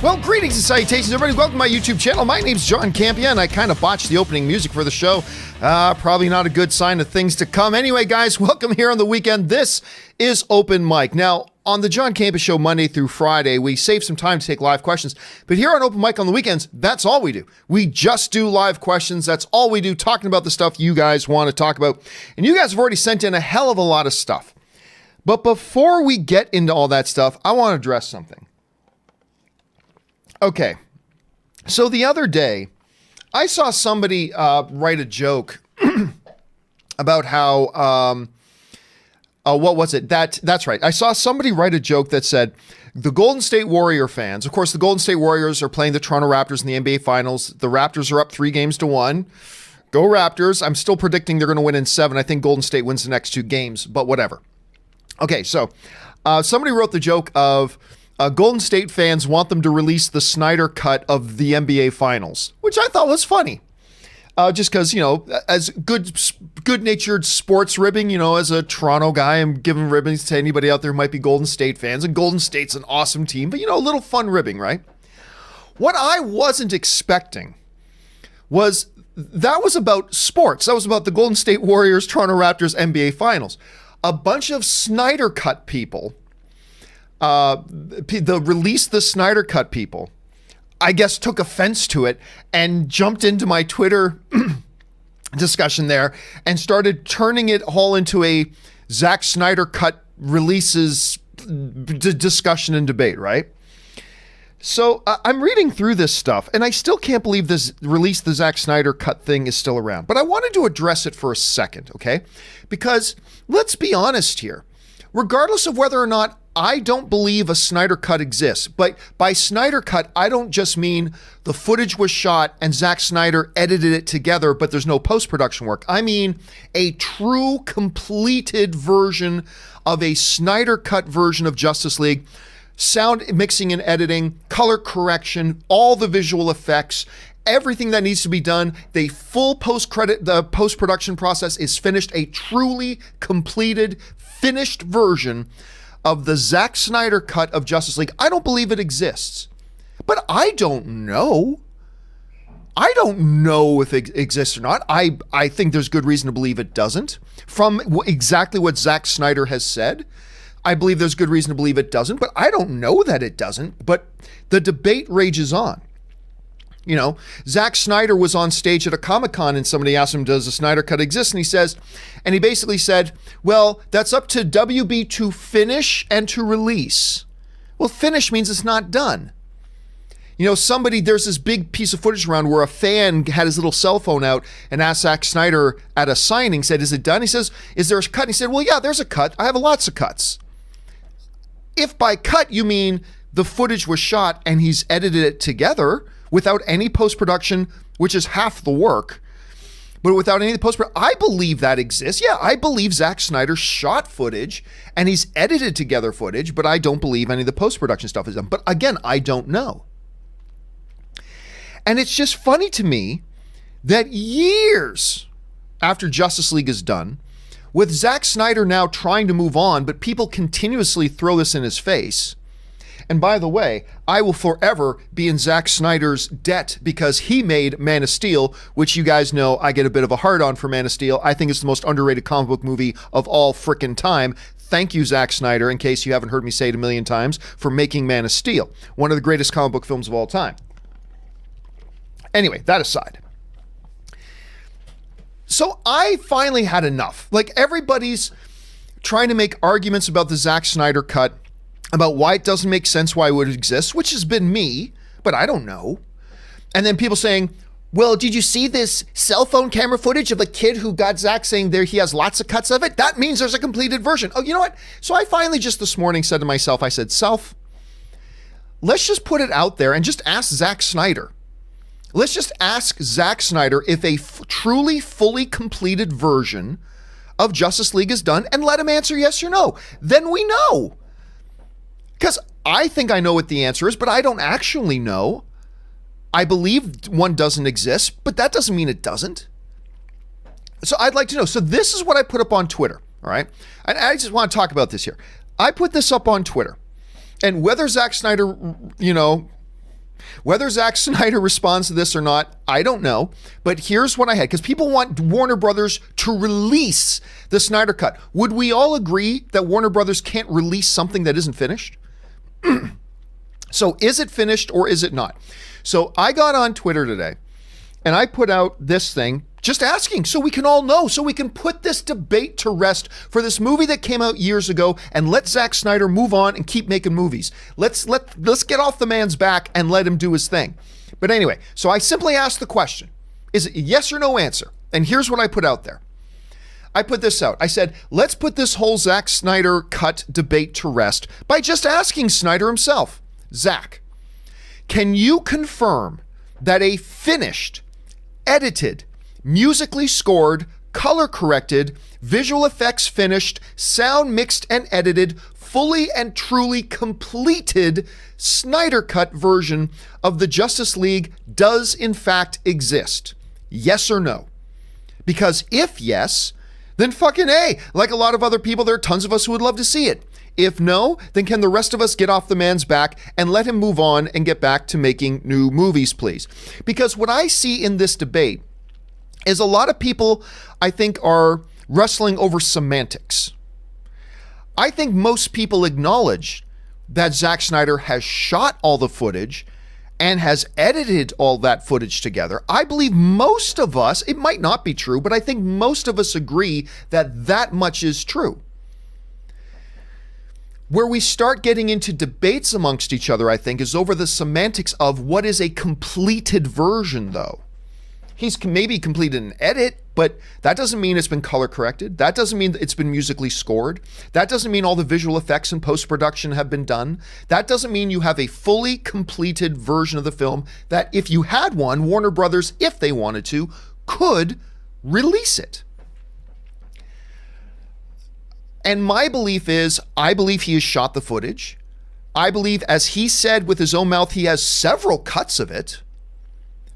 Well, greetings and salutations, everybody. Welcome to my YouTube channel. My name's John Campea, and I kind of botched the opening music for the show. Probably not a good sign of things to come. Anyway, guys, welcome here on the weekend. This is Open Mic. Now, on the John Campea Show, Monday through Friday, we save some time to take live questions. But here on Open Mic on the weekends, that's all we do. We just do live questions. That's all we do, talking about the stuff you guys want to talk about. And you guys have already sent in a hell of a lot of stuff. But before we get into all that stuff, I want to address something. Okay, so the other day, I saw somebody write a joke about how, what was it? That's right. I saw somebody write a joke that said, the Golden State Warrior fans, of course, the Golden State Warriors are playing the Toronto Raptors in the NBA Finals. The Raptors are up 3-1. Go Raptors. I'm still predicting they're going to win in 7. I think Golden State wins the next 2 games, but whatever. Okay, so somebody wrote the joke of, Golden State fans want them to release the Snyder cut of the NBA Finals, which I thought was funny. Just because, you know, as good-natured sports ribbing, you know, as a Toronto guy, I'm giving ribbons to anybody out there who might be Golden State fans. And Golden State's an awesome team, but, you know, a little fun ribbing, right? What I wasn't expecting was that was about sports. That was about the Golden State Warriors, Toronto Raptors, NBA Finals. A bunch of Snyder cut people, the Snyder cut people, I guess took offense to it and jumped into my Twitter discussion there and started turning it all into a Zack Snyder cut releases discussion and debate, right? So I'm reading through this stuff and I still can't believe this the Zack Snyder cut thing is still around. But I wanted to address it for a second, okay? Because let's be honest here. Regardless of whether or not I don't believe a Snyder cut exists, but by Snyder cut, I don't just mean the footage was shot and Zack Snyder edited it together, but there's no post-production work. I mean a true completed version of a Snyder cut version of Justice League, sound mixing and editing, color correction, all the visual effects, everything that needs to be done. The full the post-production process is finished, a truly completed, finished version of the Zack Snyder cut of Justice League. I don't believe it exists, but I don't know. I don't know if it exists or not. I think there's good reason to believe it doesn't. From exactly what Zack Snyder has said, I believe there's good reason to believe it doesn't, but I don't know that it doesn't. But the debate rages on. You know, Zack Snyder was on stage at a Comic-Con and somebody asked him, does the Snyder cut exist? And he basically said, well, that's up to WB to finish and to release. Well, finish means it's not done. You know, there's this big piece of footage around where a fan had his little cell phone out and asked Zack Snyder at a signing, said, is it done? He says, is there a cut? And he said, well, yeah, there's a cut. I have lots of cuts. If by cut you mean the footage was shot and he's edited it together without any post-production, which is half the work, but without any post-production, I believe that exists. Yeah, I believe Zack Snyder shot footage and he's edited together footage, but I don't believe any of the post-production stuff is done. But again, I don't know. And it's just funny to me that years after Justice League is done, with Zack Snyder now trying to move on, but people continuously throw this in his face. And by the way, I will forever be in Zack Snyder's debt because he made Man of Steel, which you guys know I get a bit of a hard-on for Man of Steel. I think it's the most underrated comic book movie of all frickin' time. Thank you, Zack Snyder, in case you haven't heard me say it a million times, for making Man of Steel, one of the greatest comic book films of all time. Anyway, that aside. So I finally had enough. Like, everybody's trying to make arguments about the Zack Snyder cut, about why it doesn't make sense why it would exist, which has been me, but I don't know. And then people saying, well, did you see this cell phone camera footage of a kid who got Zack saying there he has lots of cuts of it? That means there's a completed version. Oh, you know what? So I finally just this morning said to myself, I said, self, let's just put it out there and just ask Zack Snyder. Let's just ask Zack Snyder if a truly fully completed version of Justice League is done and let him answer yes or no. Then we know. Because I think I know what the answer is, but I don't actually know. I believe one doesn't exist, but that doesn't mean it doesn't. So I'd like to know. So this is what I put up on Twitter, all right? And I just want to talk about this here. I put this up on Twitter. And whether Zack Snyder, you know, Whether Zack Snyder responds to this or not, I don't know. But here's what I had, because people want Warner Brothers to release the Snyder Cut. Would we all agree that Warner Brothers can't release something that isn't finished? So is it finished or is it not? So I got on Twitter today and I put out this thing just asking so we can all know, so we can put this debate to rest for this movie that came out years ago and let Zack Snyder move on and keep making movies. Let's get off the man's back and let him do his thing. But anyway, so I simply asked the question, is it a yes or no answer? And here's what I put out there. I put this out. I said, let's put this whole Zack Snyder cut debate to rest by just asking Snyder himself. Zack, can you confirm that a finished, edited, musically scored, color corrected, visual effects finished, sound mixed and edited, fully and truly completed Snyder Cut version of the Justice League does in fact exist? Yes or no? Because if yes, then fucking A. Like a lot of other people, there are tons of us who would love to see it. If no, then can the rest of us get off the man's back and let him move on and get back to making new movies, please? Because what I see in this debate is a lot of people, I think, are wrestling over semantics. I think most people acknowledge that Zack Snyder has shot all the footage and has edited all that footage together. I believe most of us, it might not be true, but I think most of us agree that that much is true. Where we start getting into debates amongst each other, I think, is over the semantics of what is a completed version, though. He's maybe completed an edit, but that doesn't mean it's been color corrected. That doesn't mean it's been musically scored. That doesn't mean all the visual effects and post-production have been done. That doesn't mean you have a fully completed version of the film that if you had one, Warner Brothers, if they wanted to, could release it. And my belief is, I believe he has shot the footage. I believe, as he said with his own mouth, he has several cuts of it.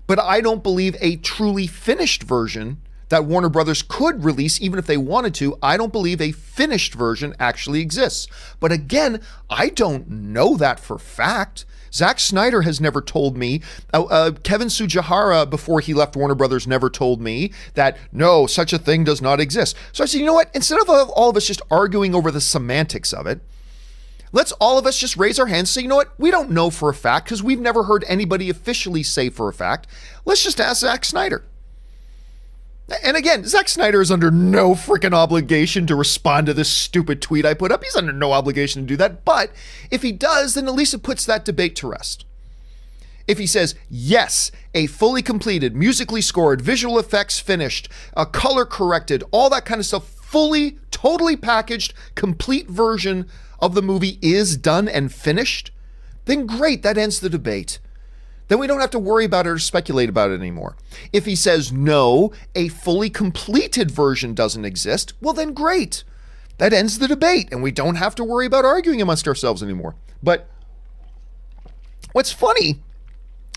But I don't believe a truly finished version that Warner Brothers could release, even if they wanted to. I don't believe a finished version actually exists. But again, I don't know that for fact. Zack Snyder has never told me. Kevin Tsujihara, before he left Warner Brothers, never told me that, no, such a thing does not exist. So I said, you know what? Instead of all of us just arguing over the semantics of it, let's all of us just raise our hands and say, you know what? We don't know for a fact because we've never heard anybody officially say for a fact. Let's just ask Zack Snyder. And again, Zack Snyder is under no freaking obligation to respond to this stupid tweet I put up. He's under no obligation to do that. But if he does, then at least it puts that debate to rest. If he says, yes, a fully completed, musically scored, visual effects finished, color corrected, all that kind of stuff, fully, totally packaged, complete version of the movie is done and finished, then great, that ends the debate. Then we don't have to worry about it or speculate about it anymore. If he says, no, a fully completed version doesn't exist, well then great. That ends the debate and we don't have to worry about arguing amongst ourselves anymore. But what's funny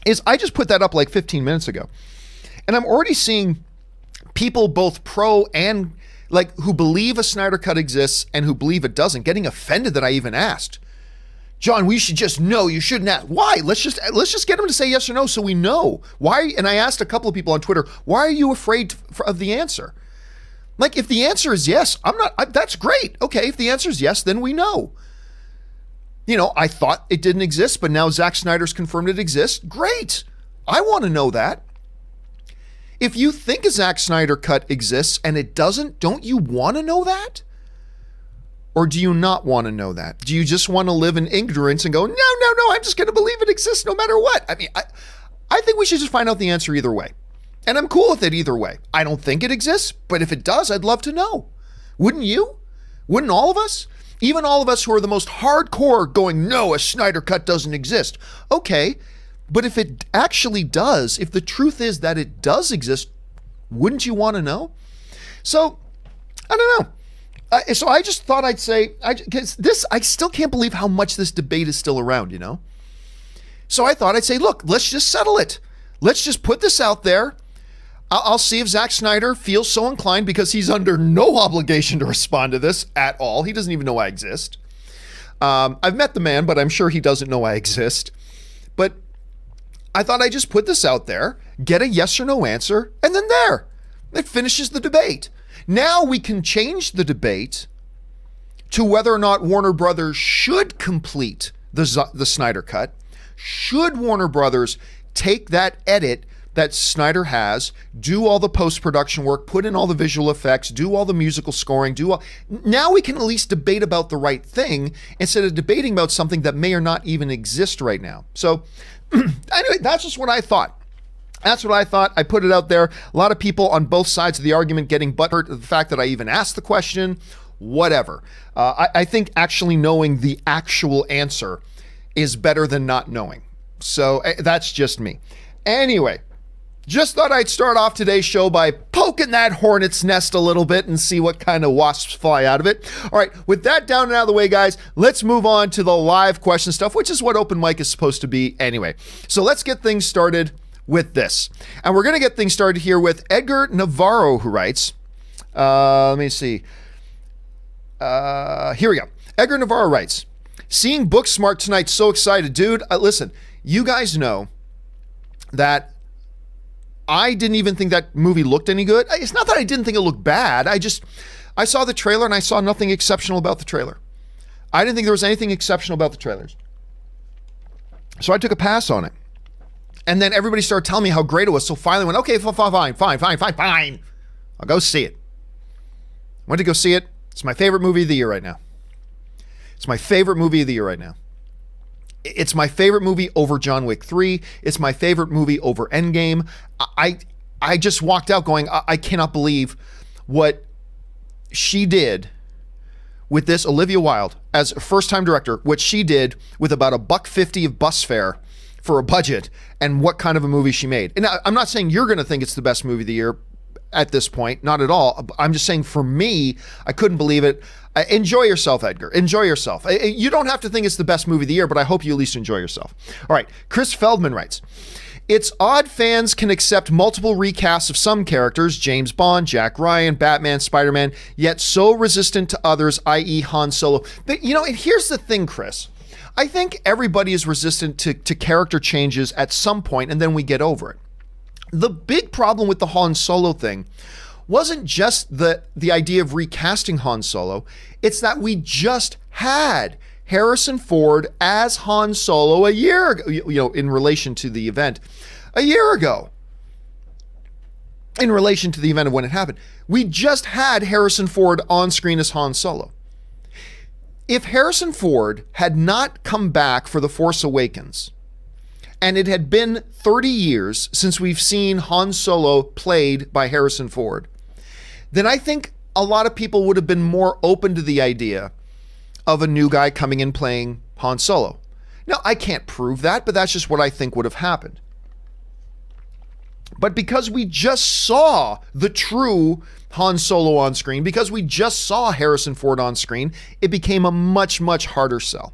is I just put that up like 15 minutes ago. And I'm already seeing people both pro and like who believe a Snyder Cut exists and who believe it doesn't, getting offended that I even asked. John, we should just know. You shouldn't ask. Why? Let's just get him to say yes or no so we know. Why? And I asked a couple of people on Twitter, why are you afraid of the answer? Like, if the answer is yes, that's great. Okay, if the answer is yes, then we know. You know, I thought it didn't exist, but now Zack Snyder's confirmed it exists. Great. I want to know that. If you think a Zack Snyder cut exists and it doesn't, don't you want to know that? Or do you not want to know that? Do you just want to live in ignorance and go, no, I'm just going to believe it exists no matter what? I mean, I think we should just find out the answer either way. And I'm cool with it either way. I don't think it exists, but if it does, I'd love to know. Wouldn't you? Wouldn't all of us? Even all of us who are the most hardcore going, no, a Snyder cut doesn't exist. Okay, but if it actually does, if the truth is that it does exist, wouldn't you want to know? So, I don't know. So I just thought I'd say, because I still can't believe how much this debate is still around, you know? So I thought I'd say, look, let's just settle it. Let's just put this out there. I'll see if Zack Snyder feels so inclined, because he's under no obligation to respond to this at all. He doesn't even know I exist. I've met the man, but I'm sure he doesn't know I exist. But I thought I'd just put this out there, get a yes or no answer, and then there. It finishes the debate. Now we can change the debate to whether or not Warner Brothers should complete the Snyder Cut. Should Warner Brothers take that edit that Snyder has, do all the post-production work, put in all the visual effects, do all the musical scoring, now we can at least debate about the right thing instead of debating about something that may or not even exist right now. So anyway, that's just what I thought. That's what I thought. I put it out there. A lot of people on both sides of the argument getting butthurt at the fact that I even asked the question. Whatever. I think actually knowing the actual answer is better than not knowing. So that's just me. Anyway, just thought I'd start off today's show by poking that hornet's nest a little bit and see what kind of wasps fly out of it. All right, with that down and out of the way, guys, let's move on to the live question stuff, which is what open mic is supposed to be anyway. So let's get things started with this. And we're going to get things started here with Edgar Navarro, who writes, let me see. Here we go. Edgar Navarro writes, seeing Booksmart tonight, so excited. Dude, listen, you guys know that I didn't even think that movie looked any good. It's not that I didn't think it looked bad. I saw the trailer and I saw nothing exceptional about the trailer. I didn't think there was anything exceptional about the trailers. So I took a pass on it. And then everybody started telling me how great it was. So finally went, okay, fine. I'll go see it. Went to go see it. It's my favorite movie of the year right now. It's my favorite movie of the year right now. It's my favorite movie over John Wick 3. It's my favorite movie over Endgame. I just walked out going, I cannot believe what she did with this, Olivia Wilde, as a first-time director, what she did with about $1.50 of bus fare for a budget, and what kind of a movie she made. And I'm not saying you're going to think it's the best movie of the year at this point, not at all. I'm just saying for me, I couldn't believe it. Enjoy yourself, Edgar. Enjoy yourself. You don't have to think it's the best movie of the year, but I hope you at least enjoy yourself. All right, Chris Feldman writes, it's odd fans can accept multiple recasts of some characters, James Bond, Jack Ryan, Batman, Spider-Man, yet so resistant to others, i.e. Han Solo. But, and here's the thing, Chris. I think everybody is resistant to character changes at some point, and then we get over it. The big problem with the Han Solo thing wasn't just the idea of recasting Han Solo. It's that we just had Harrison Ford as Han Solo a year ago, in relation to the event, a year ago. In relation to the event of when it happened. We just had Harrison Ford on screen as Han Solo. If Harrison Ford had not come back for The Force Awakens, and it had been 30 years since we've seen Han Solo played by Harrison Ford, then I think a lot of people would have been more open to the idea of a new guy coming in playing Han Solo. Now, I can't prove that, but that's just what I think would have happened. But because we just saw the true Han Solo on screen, because we just saw Harrison Ford on screen, it became a much, much harder sell.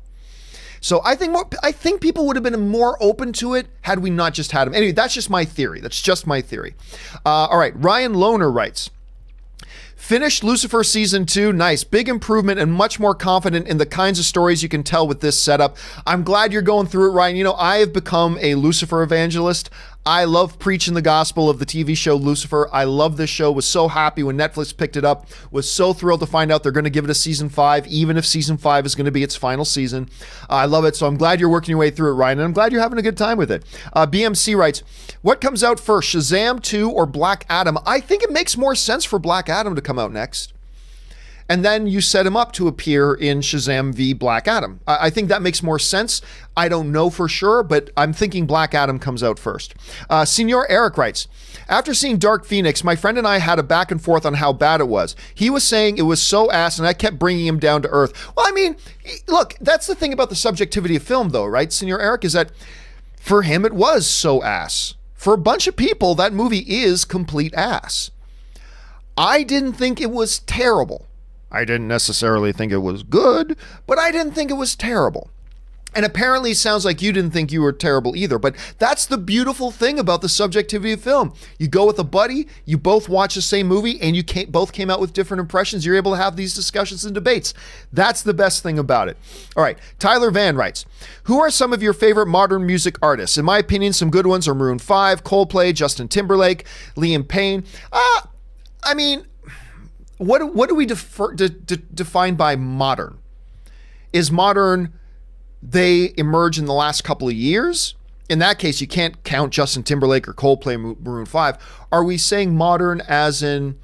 So I think people would have been more open to it had we not just had him. Anyway, that's just my theory. That's just my theory. All right, Ryan Lohner writes, finished Lucifer season 2. Nice. Big improvement and much more confident in the kinds of stories you can tell with this setup. I'm glad you're going through it, Ryan. I have become a Lucifer evangelist. I love preaching the gospel of the TV show Lucifer. I love this show. Was so happy when Netflix picked it up. Was so thrilled to find out they're going to give it a season 5, even if season 5 is going to be its final season. I love it. So I'm glad you're working your way through it, Ryan. And I'm glad you're having a good time with it. BMC writes, what comes out first, Shazam 2 or Black Adam? I think it makes more sense for Black Adam to come out next. And then you set him up to appear in Shazam v. Black Adam. I think that makes more sense. I don't know for sure, but I'm thinking Black Adam comes out first. Senor Eric writes, after seeing Dark Phoenix, my friend and I had a back and forth on how bad it was. He was saying it was so ass, and I kept bringing him down to earth. Well, I mean, look, that's the thing about the subjectivity of film, though, right, Senor Eric, is that for him it was so ass. For a bunch of people, that movie is complete ass. I didn't think it was terrible. I didn't necessarily think it was good, but I didn't think it was terrible. And apparently it sounds like you didn't think you were terrible either. But that's the beautiful thing about the subjectivity of film. You go with a buddy, you both watch the same movie, and you both came out with different impressions. You're able to have these discussions and debates. That's the best thing about it. All right, Tyler Van writes, who are some of your favorite modern music artists? In my opinion, some good ones are Maroon 5, Coldplay, Justin Timberlake, Liam Payne. I mean, what do we define by modern? Is modern... they emerge in the last couple of years? In that case, you can't count Justin Timberlake or Coldplay, Maroon 5. Are we saying modern as in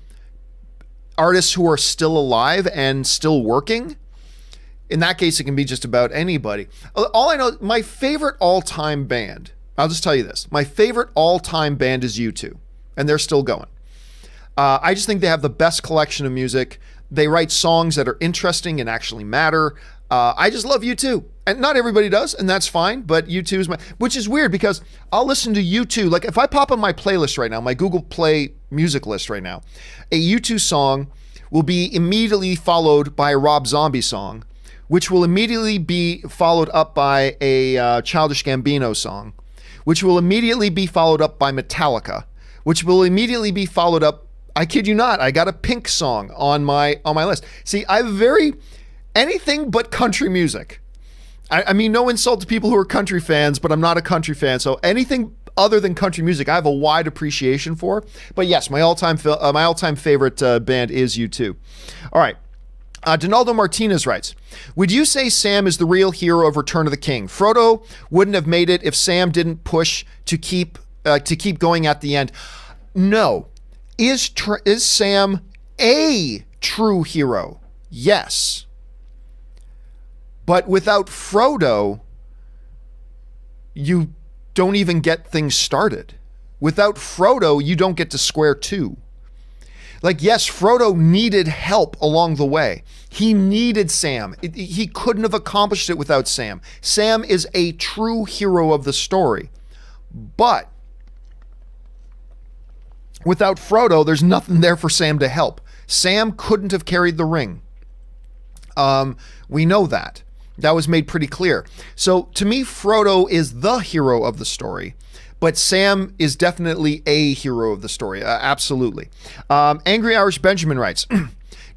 artists who are still alive and still working? In that case, it can be just about anybody. All I know, my favorite all-time band, I'll just tell you this. My favorite all-time band is U2, and they're still going. I just think they have the best collection of music. They write songs that are interesting and actually matter. I just love U2. And not everybody does, and that's fine, but U2 is which is weird because I'll listen to U2. Like if I pop on my playlist right now, my Google Play music list right now, a U2 song will be immediately followed by a Rob Zombie song, which will immediately be followed up by a Childish Gambino song, which will immediately be followed up by Metallica, which will immediately be followed up, I kid you not, I got a Pink song on my list. See, I have anything but country music. I mean, no insult to people who are country fans, but I'm not a country fan. So anything other than country music, I have a wide appreciation for. But yes, my all-time favorite band is U2. All right. Donaldo Martinez writes, would you say Sam is the real hero of Return of the King? Frodo wouldn't have made it if Sam didn't push to keep going at the end. No. Is Sam a true hero? Yes. But without Frodo, you don't even get things started. Without Frodo, you don't get to square two. Like, yes, Frodo needed help along the way. He needed Sam. He couldn't have accomplished it without Sam. Sam is a true hero of the story. But without Frodo, there's nothing there for Sam to help. Sam couldn't have carried the ring. We know that. That was made pretty clear. So to me, Frodo is the hero of the story, but Sam is definitely a hero of the story. Absolutely. Angry Irish Benjamin writes,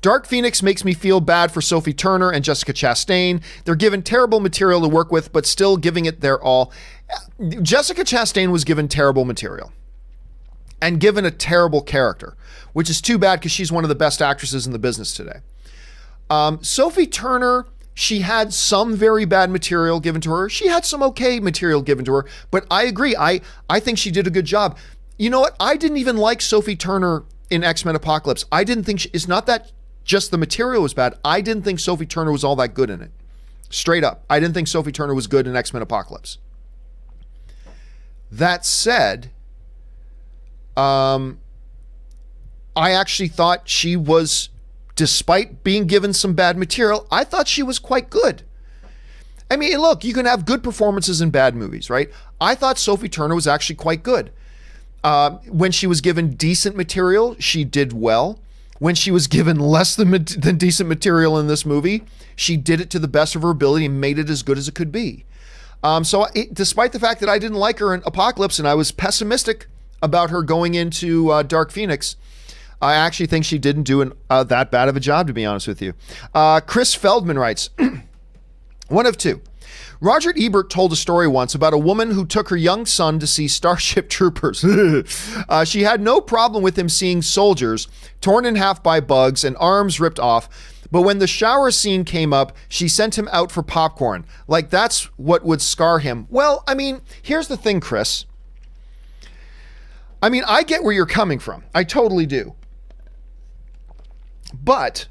Dark Phoenix makes me feel bad for Sophie Turner and Jessica Chastain. They're given terrible material to work with, but still giving it their all. Jessica Chastain was given terrible material and given a terrible character, which is too bad because she's one of the best actresses in the business today. Sophie Turner, she had some very bad material given to her. She had some okay material given to her, but I agree. I think she did a good job. You know what? I didn't even like Sophie Turner in X-Men Apocalypse. I didn't think it's not that just the material was bad. I didn't think Sophie Turner was all that good in it. Straight up. I didn't think Sophie Turner was good in X-Men Apocalypse. That said, I actually thought she was, despite being given some bad material, I thought she was quite good. I mean, look, you can have good performances in bad movies, right? I thought Sophie Turner was actually quite good. When she was given decent material, she did well. When she was given less than decent material in this movie, she did it to the best of her ability and made it as good as it could be. Despite the fact that I didn't like her in Apocalypse and I was pessimistic about her going into Dark Phoenix, I actually think she didn't do that bad of a job, to be honest with you. Chris Feldman writes, one of two. Roger Ebert told a story once about a woman who took her young son to see Starship Troopers. She had no problem with him seeing soldiers torn in half by bugs and arms ripped off, but when the shower scene came up, she sent him out for popcorn. Like that's what would scar him. Well, I mean, here's the thing, Chris. I mean, I get where you're coming from. I totally do. But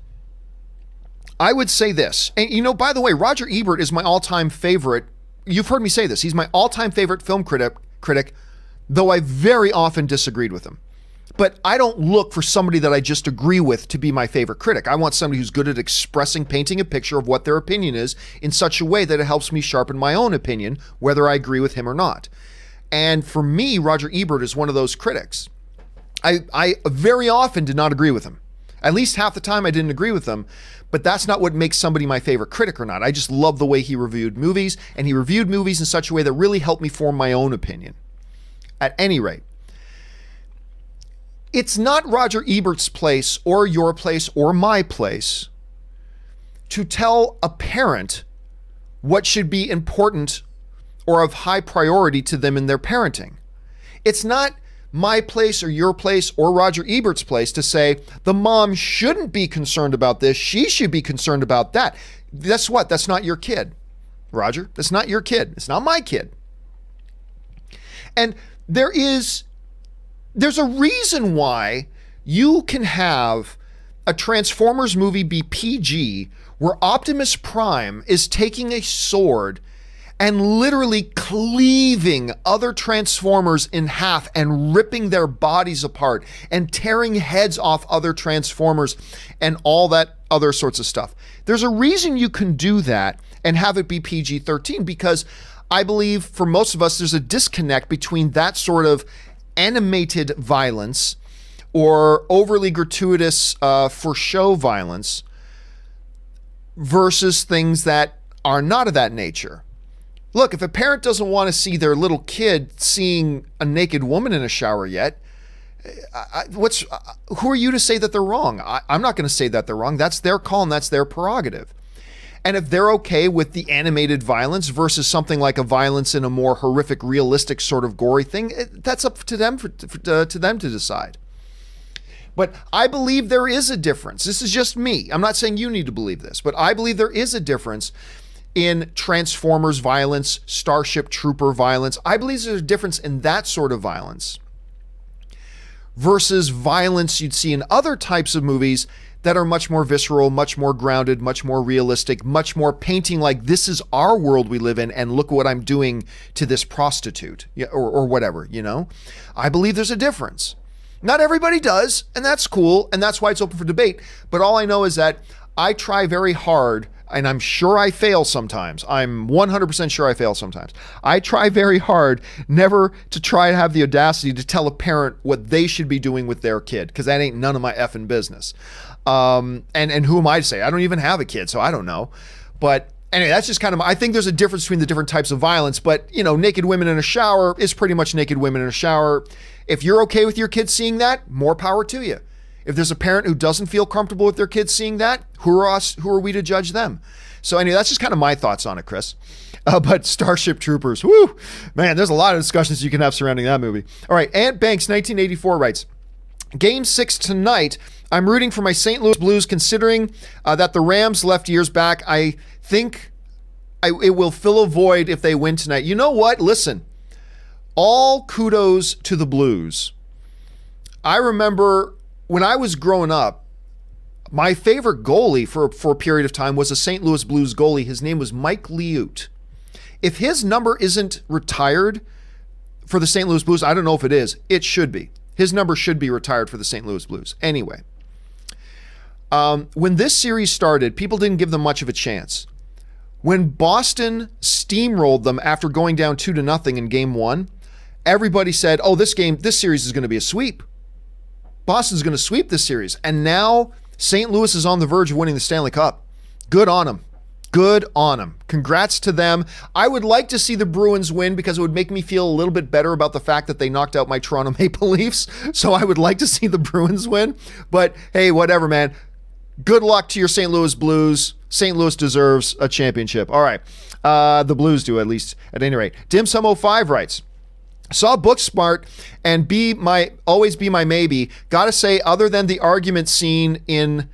I would say this, and you know, by the way, Roger Ebert is my all-time favorite. You've heard me say this. He's my all-time favorite film critic, though I very often disagreed with him. But I don't look for somebody that I just agree with to be my favorite critic. I want somebody who's good at painting a picture of what their opinion is in such a way that it helps me sharpen my own opinion, whether I agree with him or not. And for me, Roger Ebert is one of those critics. I very often did not agree with him. At least half the time I didn't agree with them, but that's not what makes somebody my favorite critic or not. I just love the way he reviewed movies, and he reviewed movies in such a way that really helped me form my own opinion. At any rate, it's not Roger Ebert's place or your place or my place to tell a parent what should be important or of high priority to them in their parenting. It's not my place or your place or Roger Ebert's place to say the mom shouldn't be concerned about this, she should be concerned about that. Guess what? That's not your kid, Roger. That's not your kid. It's not my kid. And there's a reason why you can have a Transformers movie be PG where Optimus Prime is taking a sword and literally cleaving other Transformers in half and ripping their bodies apart and tearing heads off other Transformers and all that other sorts of stuff. There's a reason you can do that and have it be PG-13, because I believe for most of us there's a disconnect between that sort of animated violence or overly gratuitous for show violence versus things that are not of that nature. Look, if a parent doesn't want to see their little kid seeing a naked woman in a shower yet, who are you to say that they're wrong? I'm not going to say that they're wrong. That's their call and that's their prerogative. And if they're okay with the animated violence versus something like a violence in a more horrific, realistic sort of gory thing, that's up to them to decide. But I believe there is a difference. This is just me. I'm not saying you need to believe this, but I believe there is a difference in Transformers violence, Starship Trooper violence. I believe there's a difference in that sort of violence versus violence you'd see in other types of movies that are much more visceral, much more grounded, much more realistic, much more painting like this is our world we live in and look what I'm doing to this prostitute or whatever, you know? I believe there's a difference. Not everybody does, and that's cool, and that's why it's open for debate. But all I know is that I try very hard, and I'm sure I fail sometimes. I'm 100% sure I fail sometimes. I try very hard never to try to have the audacity to tell a parent what they should be doing with their kid, because that ain't none of my effing business. And who am I to say? I don't even have a kid, so I don't know. But anyway, that's just kind of, I think there's a difference between the different types of violence, but you know, naked women in a shower is pretty much naked women in a shower. If you're okay with your kids seeing that, more power to you. If there's a parent who doesn't feel comfortable with their kids seeing that, who are we to judge them? So anyway, that's just kind of my thoughts on it, Chris. But Starship Troopers, whoo, man, there's a lot of discussions you can have surrounding that movie. All right, Ant Banks, 1984 writes, Game 6 tonight, I'm rooting for my St. Louis Blues considering that the Rams left years back. I think it will fill a void if they win tonight. You know what? Listen, all kudos to the Blues. I remember when I was growing up, my favorite goalie for a period of time was a St. Louis Blues goalie. His name was Mike Liut. If his number isn't retired for the St. Louis Blues, I don't know if it is. It should be. His number should be retired for the St. Louis Blues. Anyway, when this series started, people didn't give them much of a chance. When Boston steamrolled them after going down 2-0 in Game 1, everybody said, oh, this series is going to be a sweep. Boston's going to sweep this series. And now St. Louis is on the verge of winning the Stanley Cup. Good on them. Good on them. Congrats to them. I would like to see the Bruins win because it would make me feel a little bit better about the fact that they knocked out my Toronto Maple Leafs. So I would like to see the Bruins win. But hey, whatever, man. Good luck to your St. Louis Blues. St. Louis deserves a championship. All right. The Blues do, at least at any rate. Dim705 writes, saw Booksmart and always be my maybe. Gotta say, other than the argument scene in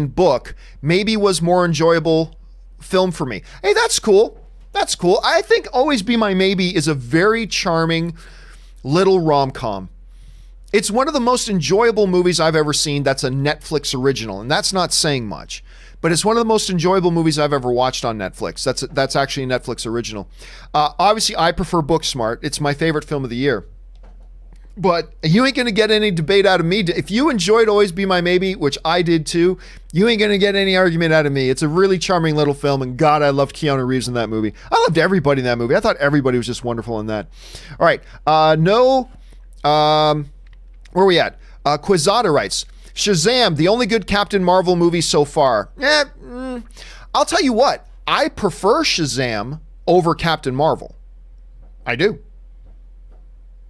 Book, maybe was more enjoyable film for me. Hey, that's cool. That's cool. I think Always Be My Maybe is a very charming little rom-com. It's one of the most enjoyable movies I've ever seen that's a Netflix original, and that's not saying much. But it's one of the most enjoyable movies I've ever watched on Netflix. That's actually a Netflix original. Obviously, I prefer Booksmart. It's my favorite film of the year. But you ain't going to get any debate out of me. If you enjoyed Always Be My Maybe, which I did too, you ain't going to get any argument out of me. It's a really charming little film, and God, I loved Keanu Reeves in that movie. I loved everybody in that movie. I thought everybody was just wonderful in that. All right. Where are we at? Quizada writes, Shazam, the only good Captain Marvel movie so far. I'll tell you what, I prefer Shazam over Captain Marvel. I do.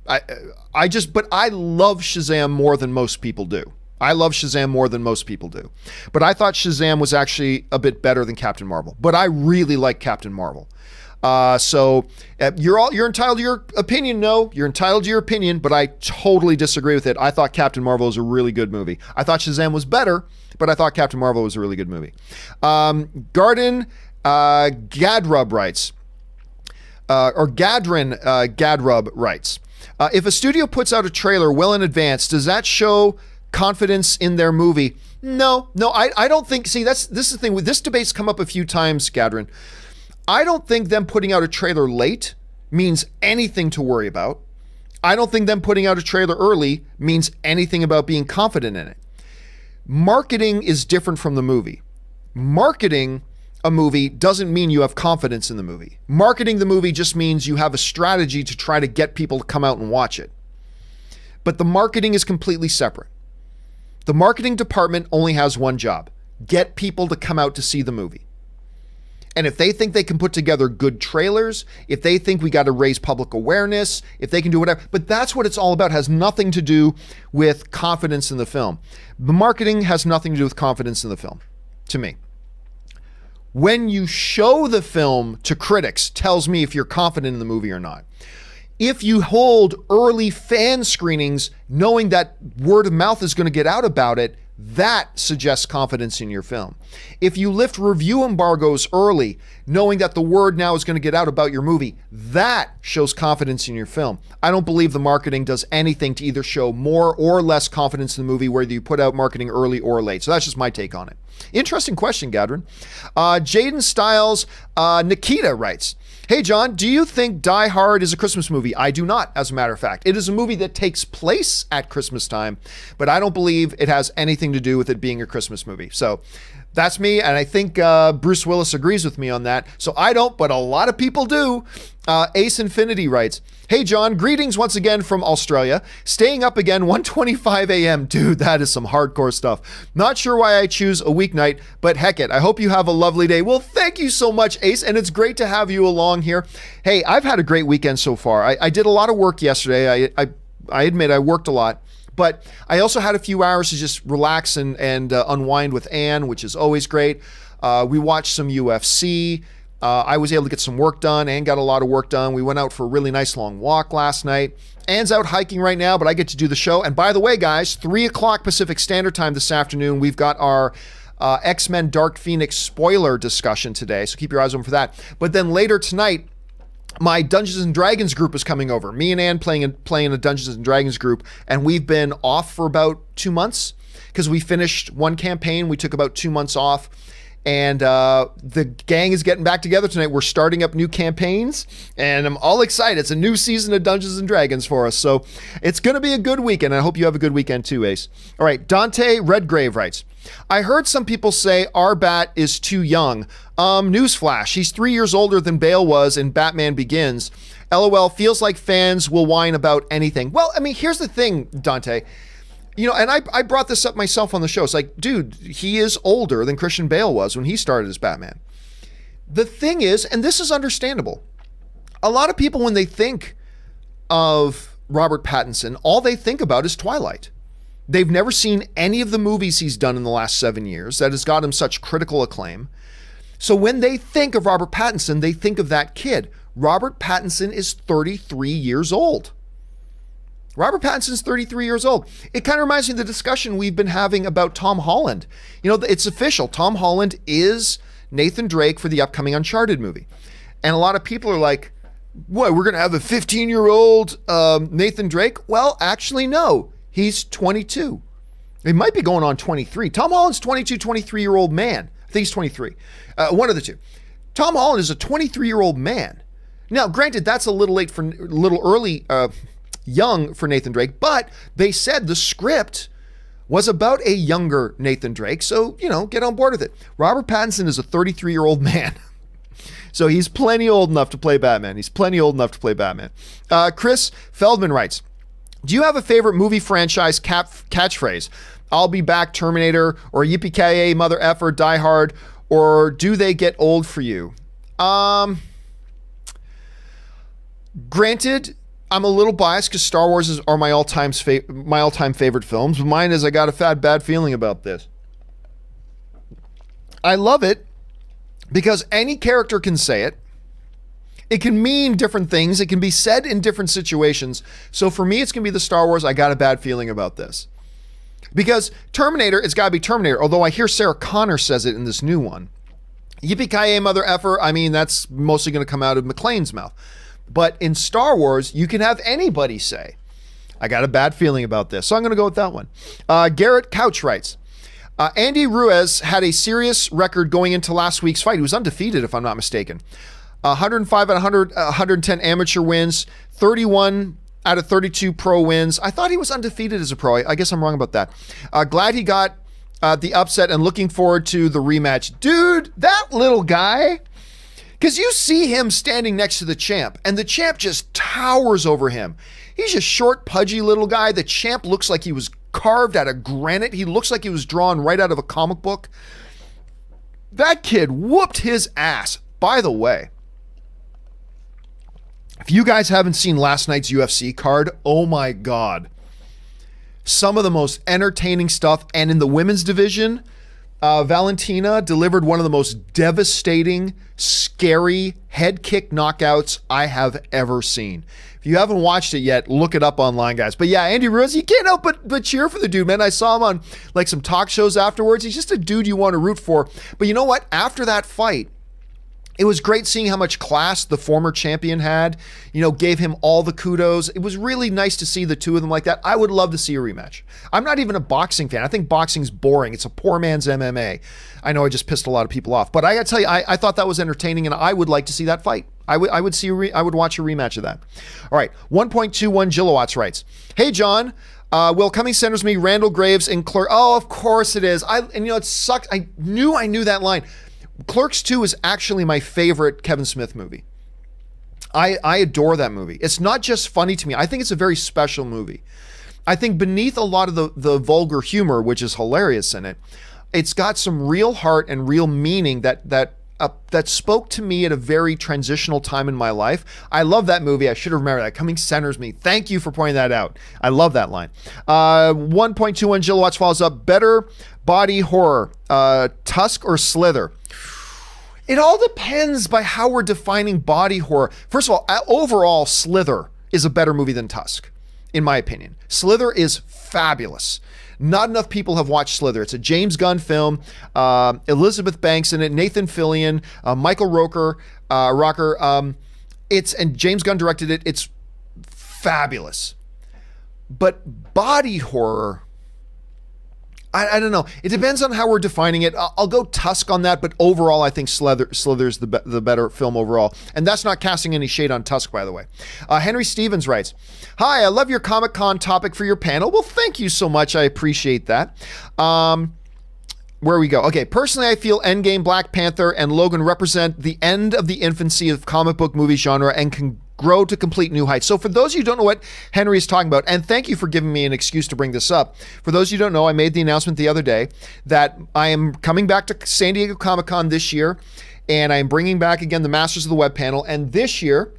But I love Shazam more than most people do. I love Shazam more than most people do. But I thought Shazam was actually a bit better than Captain Marvel. But I really like Captain Marvel. So you're entitled to your opinion. No, you're entitled to your opinion, but I totally disagree with it. I thought Captain Marvel was a really good movie. I thought Shazam was better, but I thought Captain Marvel was a really good movie. Garden Gadrub writes, Gadrub writes, if a studio puts out a trailer well in advance, does that show confidence in their movie? No, I don't think. See, this is the thing. This debate's come up a few times, Gadrin. I don't think them putting out a trailer late means anything to worry about. I don't think them putting out a trailer early means anything about being confident in it. Marketing is different from the movie. Marketing a movie doesn't mean you have confidence in the movie. Marketing the movie just means you have a strategy to try to get people to come out and watch it. But the marketing is completely separate. The marketing department only has one job: get people to come out to see the movie. And if they think they can put together good trailers, if they think we got to raise public awareness, if they can do whatever, but that's what it's all about. It has nothing to do with confidence in the film. The marketing has nothing to do with confidence in the film, to me. When you show the film to critics, tells me if you're confident in the movie or not. If you hold early fan screenings, knowing that word of mouth is going to get out about it, that suggests confidence in your film. If you lift review embargoes early, knowing that the word now is going to get out about your movie, that shows confidence in your film. I don't believe the marketing does anything to either show more or less confidence in the movie, whether you put out marketing early or late. So that's just my take on it. Interesting question, Gadrin. Jaden Styles, Nikita writes, hey, John, do you think Die Hard is a Christmas movie? I do not, as a matter of fact. It is a movie that takes place at Christmas time, but I don't believe it has anything to do with it being a Christmas movie. So that's me, and I think Bruce Willis agrees with me on that. So I don't, but a lot of people do. Ace Infinity writes, hey, John, greetings once again from Australia. Staying up again, 1:25 a.m. Dude, that is some hardcore stuff. Not sure why I choose a weeknight, but heck it. I hope you have a lovely day. Well, thank you so much, Ace, and it's great to have you along here. Hey, I've had a great weekend so far. I did a lot of work yesterday. I admit I worked a lot. But I also had a few hours to just relax and unwind with Ann, which is always great. We watched some UFC. I was able to get some work done. Ann got a lot of work done. We went out for a really nice long walk last night. Ann's out hiking right now, but I get to do the show. And by the way, guys, 3 o'clock Pacific Standard Time this afternoon, we've got our X-Men Dark Phoenix spoiler discussion today. So keep your eyes open for that. But then later tonight, my Dungeons and Dragons group is coming over. Me and Ann playing a Dungeons and Dragons group, and we've been off for about 2 months because we finished one campaign. We took about 2 months off, and the gang is getting back together tonight. We're starting up new campaigns, and I'm all excited. It's a new season of Dungeons and Dragons for us, so it's going to be a good weekend. I hope you have a good weekend too, Ace. All right, Dante Redgrave writes, I heard some people say Arbat is too young. Newsflash, he's 3 years older than Bale was in Batman Begins. LOL, feels like fans will whine about anything. Well, I mean, here's the thing, Dante. You know, and I brought this up myself on the show. It's like, dude, he is older than Christian Bale was when he started as Batman. The thing is, and this is understandable, a lot of people, when they think of Robert Pattinson, all they think about is Twilight. They've never seen any of the movies he's done in the last 7 years that has got him such critical acclaim. So when they think of Robert Pattinson, they think of that kid. Robert Pattinson is 33 years old. Robert Pattinson's 33 years old. It kind of reminds me of the discussion we've been having about Tom Holland. You know, it's official. Tom Holland is Nathan Drake for the upcoming Uncharted movie. And a lot of people are like, what, we're going to have a 15-year-old Nathan Drake? Well, actually, no. He's 22. He might be going on 23. Tom Holland's 22, 23-year-old man. I think he's 23. One of the two. Tom Holland is a 23-year-old man. Now, granted, that's a little young for Nathan Drake, but they said the script was about a younger Nathan Drake. So, you know, get on board with it. Robert Pattinson is a 33-year-old man. So he's plenty old enough to play Batman. Chris Feldman writes, Do you have a favorite movie franchise catchphrase? I'll be back, Terminator, or Yippee-ki-yay, mother effer, Die Hard, or do they get old for you? Granted, I'm a little biased because Star Wars are my all-time favorite films. But mine is I got a bad feeling about this. I love it because any character can say it. It can mean different things. It can be said in different situations. So for me, it's going to be the Star Wars. I got a bad feeling about this. Because Terminator, it's got to be Terminator. Although I hear Sarah Connor says it in this new one. Yippee-ki-yay, mother effer. I mean, that's mostly going to come out of McClane's mouth. But in Star Wars, you can have anybody say, I got a bad feeling about this. So I'm going to go with that one. Garrett Couch writes, Andy Ruiz had a serious record going into last week's fight. He was undefeated, if I'm not mistaken. 105 out of 110 amateur wins, 31 out of 32 pro wins. I thought he was undefeated as a pro. I guess I'm wrong about that. Glad he got the upset and looking forward to the rematch. Dude, that little guy, because you see him standing next to the champ, and the champ just towers over him. He's a short, pudgy little guy. The champ looks like he was carved out of granite. He looks like he was drawn right out of a comic book. That kid whooped his ass. By the way, if you guys haven't seen last night's UFC card, oh my God. Some of the most entertaining stuff. And in the women's division, Valentina delivered one of the most devastating, scary head kick knockouts I have ever seen. If you haven't watched it yet, look it up online, guys. But yeah, Andy Ruiz, you can't help but cheer for the dude, man. I saw him on like some talk shows afterwards. He's just a dude you want to root for. But you know what? After that fight, it was great seeing how much class the former champion had, gave him all the kudos. It was really nice to see the two of them like that. I would love to see a rematch. I'm not even a boxing fan. I think boxing's boring. It's a poor man's MMA. I know I just pissed a lot of people off, but I got to tell you, I thought that was entertaining and I would like to see that fight. I would watch a rematch of that. All right. 1.21 Gilowatts writes, hey, John, will Coming Centers me Randall Graves and Clerk? Oh, of course it is. It sucks. I knew that line. Clerks 2 is actually my favorite Kevin Smith movie. I adore that movie. It's not just funny to me. I think it's a very special movie. I think beneath a lot of the vulgar humor, which is hilarious in it, it's got some real heart and real meaning that spoke to me at a very transitional time in my life. I love that movie. I should have remembered that. Coming Centers Me. Thank you for pointing that out. I love that line. 1.21 Gilowatts follows up. Better body horror, Tusk or Slither? It all depends by how we're defining body horror. First of all, overall, Slither is a better movie than Tusk, in my opinion. Slither is fabulous. Not enough people have watched Slither. It's a James Gunn film. Elizabeth Banks in it, Nathan Fillion, Michael Rocker. And James Gunn directed it. It's fabulous. But body horror, I don't know. It depends on how we're defining it. I'll go Tusk on that, but overall, I think Slither's the better film overall. And that's not casting any shade on Tusk, by the way. Henry Stevens writes, hi, I love your Comic-Con topic for your panel. Well, thank you so much. I appreciate that. Where we go. Okay, personally, I feel Endgame, Black Panther, and Logan represent the end of the infancy of comic book movie genre and can grow to complete new heights. So for those of you who don't know what Henry is talking about, and thank you for giving me an excuse to bring this up. For those of you who don't know, I made the announcement the other day that I am coming back to San Diego Comic-Con this year, and I'm bringing back again the Masters of the Web panel. And this year,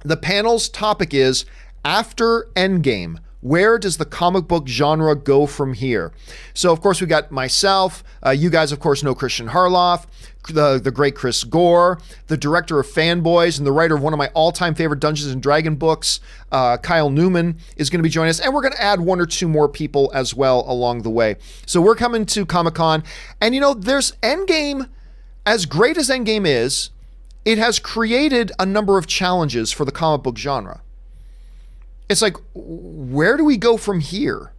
the panel's topic is After Endgame. Where does the comic book genre go from here? So, of course, we got myself. You guys, of course, know Christian Harloff, the great Chris Gore, the director of Fanboys, and the writer of one of my all-time favorite Dungeons & Dragon books, Kyle Newman, is going to be joining us. And we're going to add one or two more people as well along the way. So we're coming to Comic-Con. And, there's Endgame. As great as Endgame is, it has created a number of challenges for the comic book genre. It's like, where do we go from here?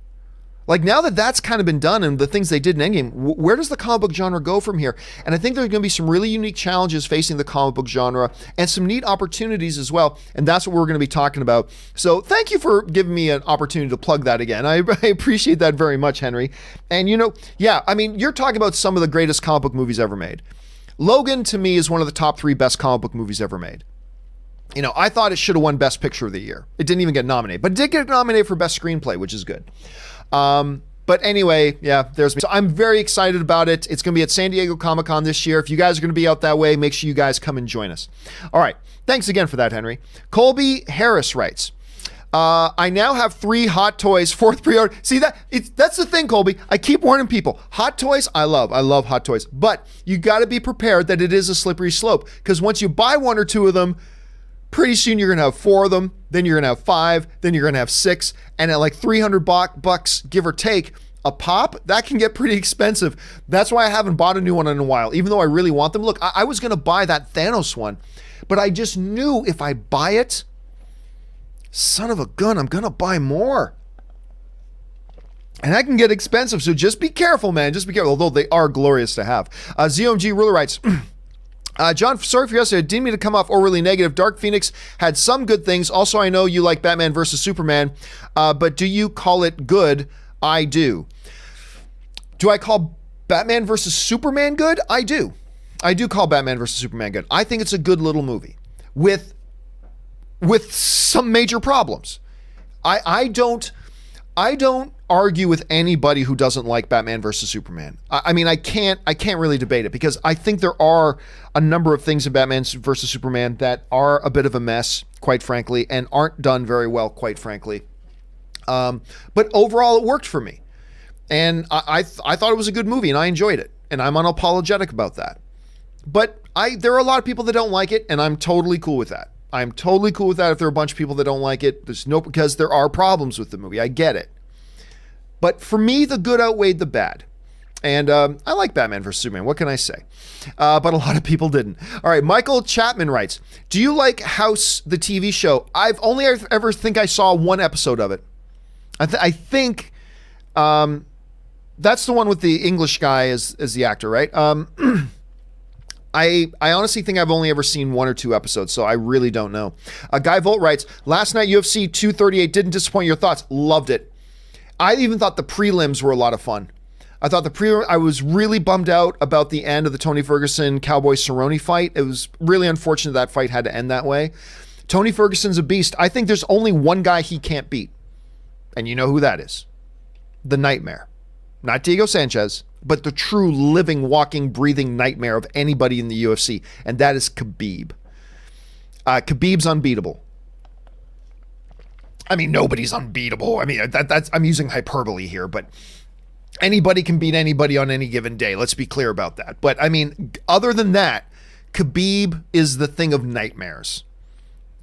Like, now that that's kind of been done and the things they did in Endgame, where does the comic book genre go from here? And I think there's going to be some really unique challenges facing the comic book genre and some neat opportunities as well. And that's what we're going to be talking about. So thank you for giving me an opportunity to plug that again. I appreciate that very much, Henry. And you're talking about some of the greatest comic book movies ever made. Logan, to me, is one of the top 3 best comic book movies ever made. I thought it should have won Best Picture of the Year. It didn't even get nominated, but it did get nominated for Best Screenplay, which is good. But anyway, yeah, there's me. So I'm very excited about it. It's going to be at San Diego Comic-Con this year. If you guys are going to be out that way, make sure you guys come and join us. All right. Thanks again for that, Henry. Colby Harris writes, I now have 3 Hot Toys, 4th pre-order. See, that's the thing, Colby. I keep warning people. Hot Toys, I love Hot Toys. But you got to be prepared that it is a slippery slope. Because once you buy 1 or 2 of them, pretty soon you're going to have 4 of them, then you're going to have 5, then you're going to have 6, and at like $300 give or take a pop, that can get pretty expensive. That's why I haven't bought a new one in a while, even though I really want them. Look, I was going to buy that Thanos one, but I just knew if I buy it, son of a gun, I'm going to buy more. And that can get expensive, so just be careful, man. Just be careful, although they are glorious to have. ZOMG Ruler writes, John, sorry for yesterday. I didn't mean to come off overly negative. Dark Phoenix had some good things. Also, I know you like Batman versus Superman, but do you call it good? I do. Do I call Batman versus Superman good? I do. I do call Batman versus Superman good. I think it's a good little movie with some major problems. I don't argue with anybody who doesn't like Batman versus Superman. I mean, I can't really debate it because I think there are a number of things in Batman versus Superman that are a bit of a mess, quite frankly, and aren't done very well, quite frankly. But overall, it worked for me, and I thought it was a good movie, and I enjoyed it, and I'm unapologetic about that. But there are a lot of people that don't like it, and I'm totally cool with that. I'm totally cool with that. If there are a bunch of people that don't like it, because there are problems with the movie. I get it. But for me, the good outweighed the bad. And I like Batman vs. Superman. What can I say? But a lot of people didn't. All right, Michael Chapman writes, do you like House, the TV show? I've only ever think I saw 1 episode of it. I think that's the one with the English guy as the actor, right? I honestly think I've only ever seen 1 or 2 episodes, so I really don't know. Guy Volt writes, last night UFC 238 didn't disappoint. Your thoughts? Loved it. I even thought the prelims were a lot of fun. I thought I was really bummed out about the end of the Tony Ferguson Cowboy Cerrone fight. It was really unfortunate that fight had to end that way. Tony Ferguson's a beast. I think there's only one guy he can't beat. And you know who that is. The Nightmare. Not Diego Sanchez, but the true living, walking, breathing nightmare of anybody in the UFC. And that is Khabib. Khabib's unbeatable. I mean, nobody's unbeatable. I mean, I'm using hyperbole here, but anybody can beat anybody on any given day. Let's be clear about that. But I mean, other than that, Khabib is the thing of nightmares.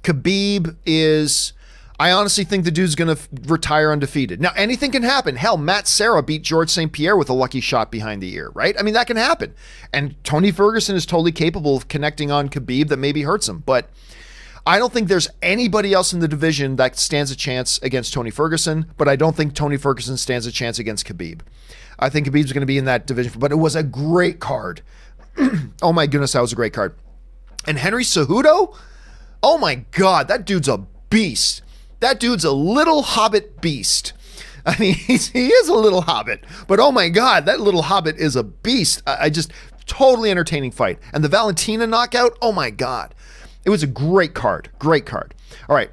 Khabib is, I honestly think the dude's going to retire undefeated. Now, anything can happen. Hell, Matt Serra beat George St. Pierre with a lucky shot behind the ear, right? I mean, that can happen. And Tony Ferguson is totally capable of connecting on Khabib that maybe hurts him. But I don't think there's anybody else in the division that stands a chance against Tony Ferguson, but I don't think Tony Ferguson stands a chance against Khabib. I think Khabib's going to be in that division, but it was a great card. Oh my goodness, that was a great card. And Henry Cejudo? Oh my God, that dude's a beast. That dude's a little hobbit beast. I mean, he is a little hobbit, but oh my God, that little hobbit is a beast. I just, totally entertaining fight. And the Valentina knockout, oh my God. It was a great card. Great card. All right.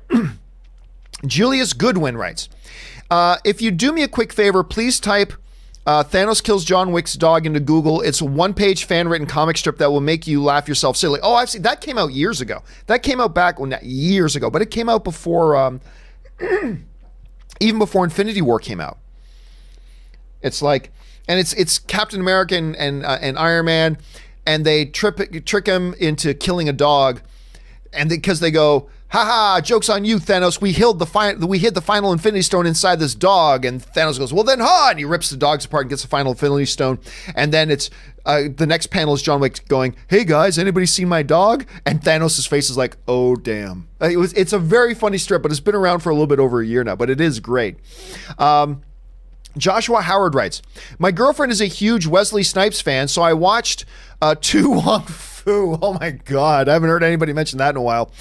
Julius Goodwin writes, if you do me a quick favor, please type Thanos kills John Wick's dog into Google. It's a 1-page fan-written comic strip that will make you laugh yourself silly. Oh, I've seen that. Came out years ago. That came out back, well, not years ago, but it came out before, even before Infinity War came out. It's like, and it's Captain America and Iron Man, and they trick him into killing a dog. And because they go, haha, joke's on you, Thanos. We hid the final Infinity Stone inside this dog. And Thanos goes, well then, and he rips the dogs apart and gets the final Infinity Stone. And then it's the next panel is John Wick going, hey guys, anybody seen my dog? And Thanos' face is like, oh damn. It's a very funny strip, but it's been around for a little bit over a year now, but it is great. Joshua Howard writes, my girlfriend is a huge Wesley Snipes fan, so I watched Tu Wong Fu. Oh my God, I haven't heard anybody mention that in a while.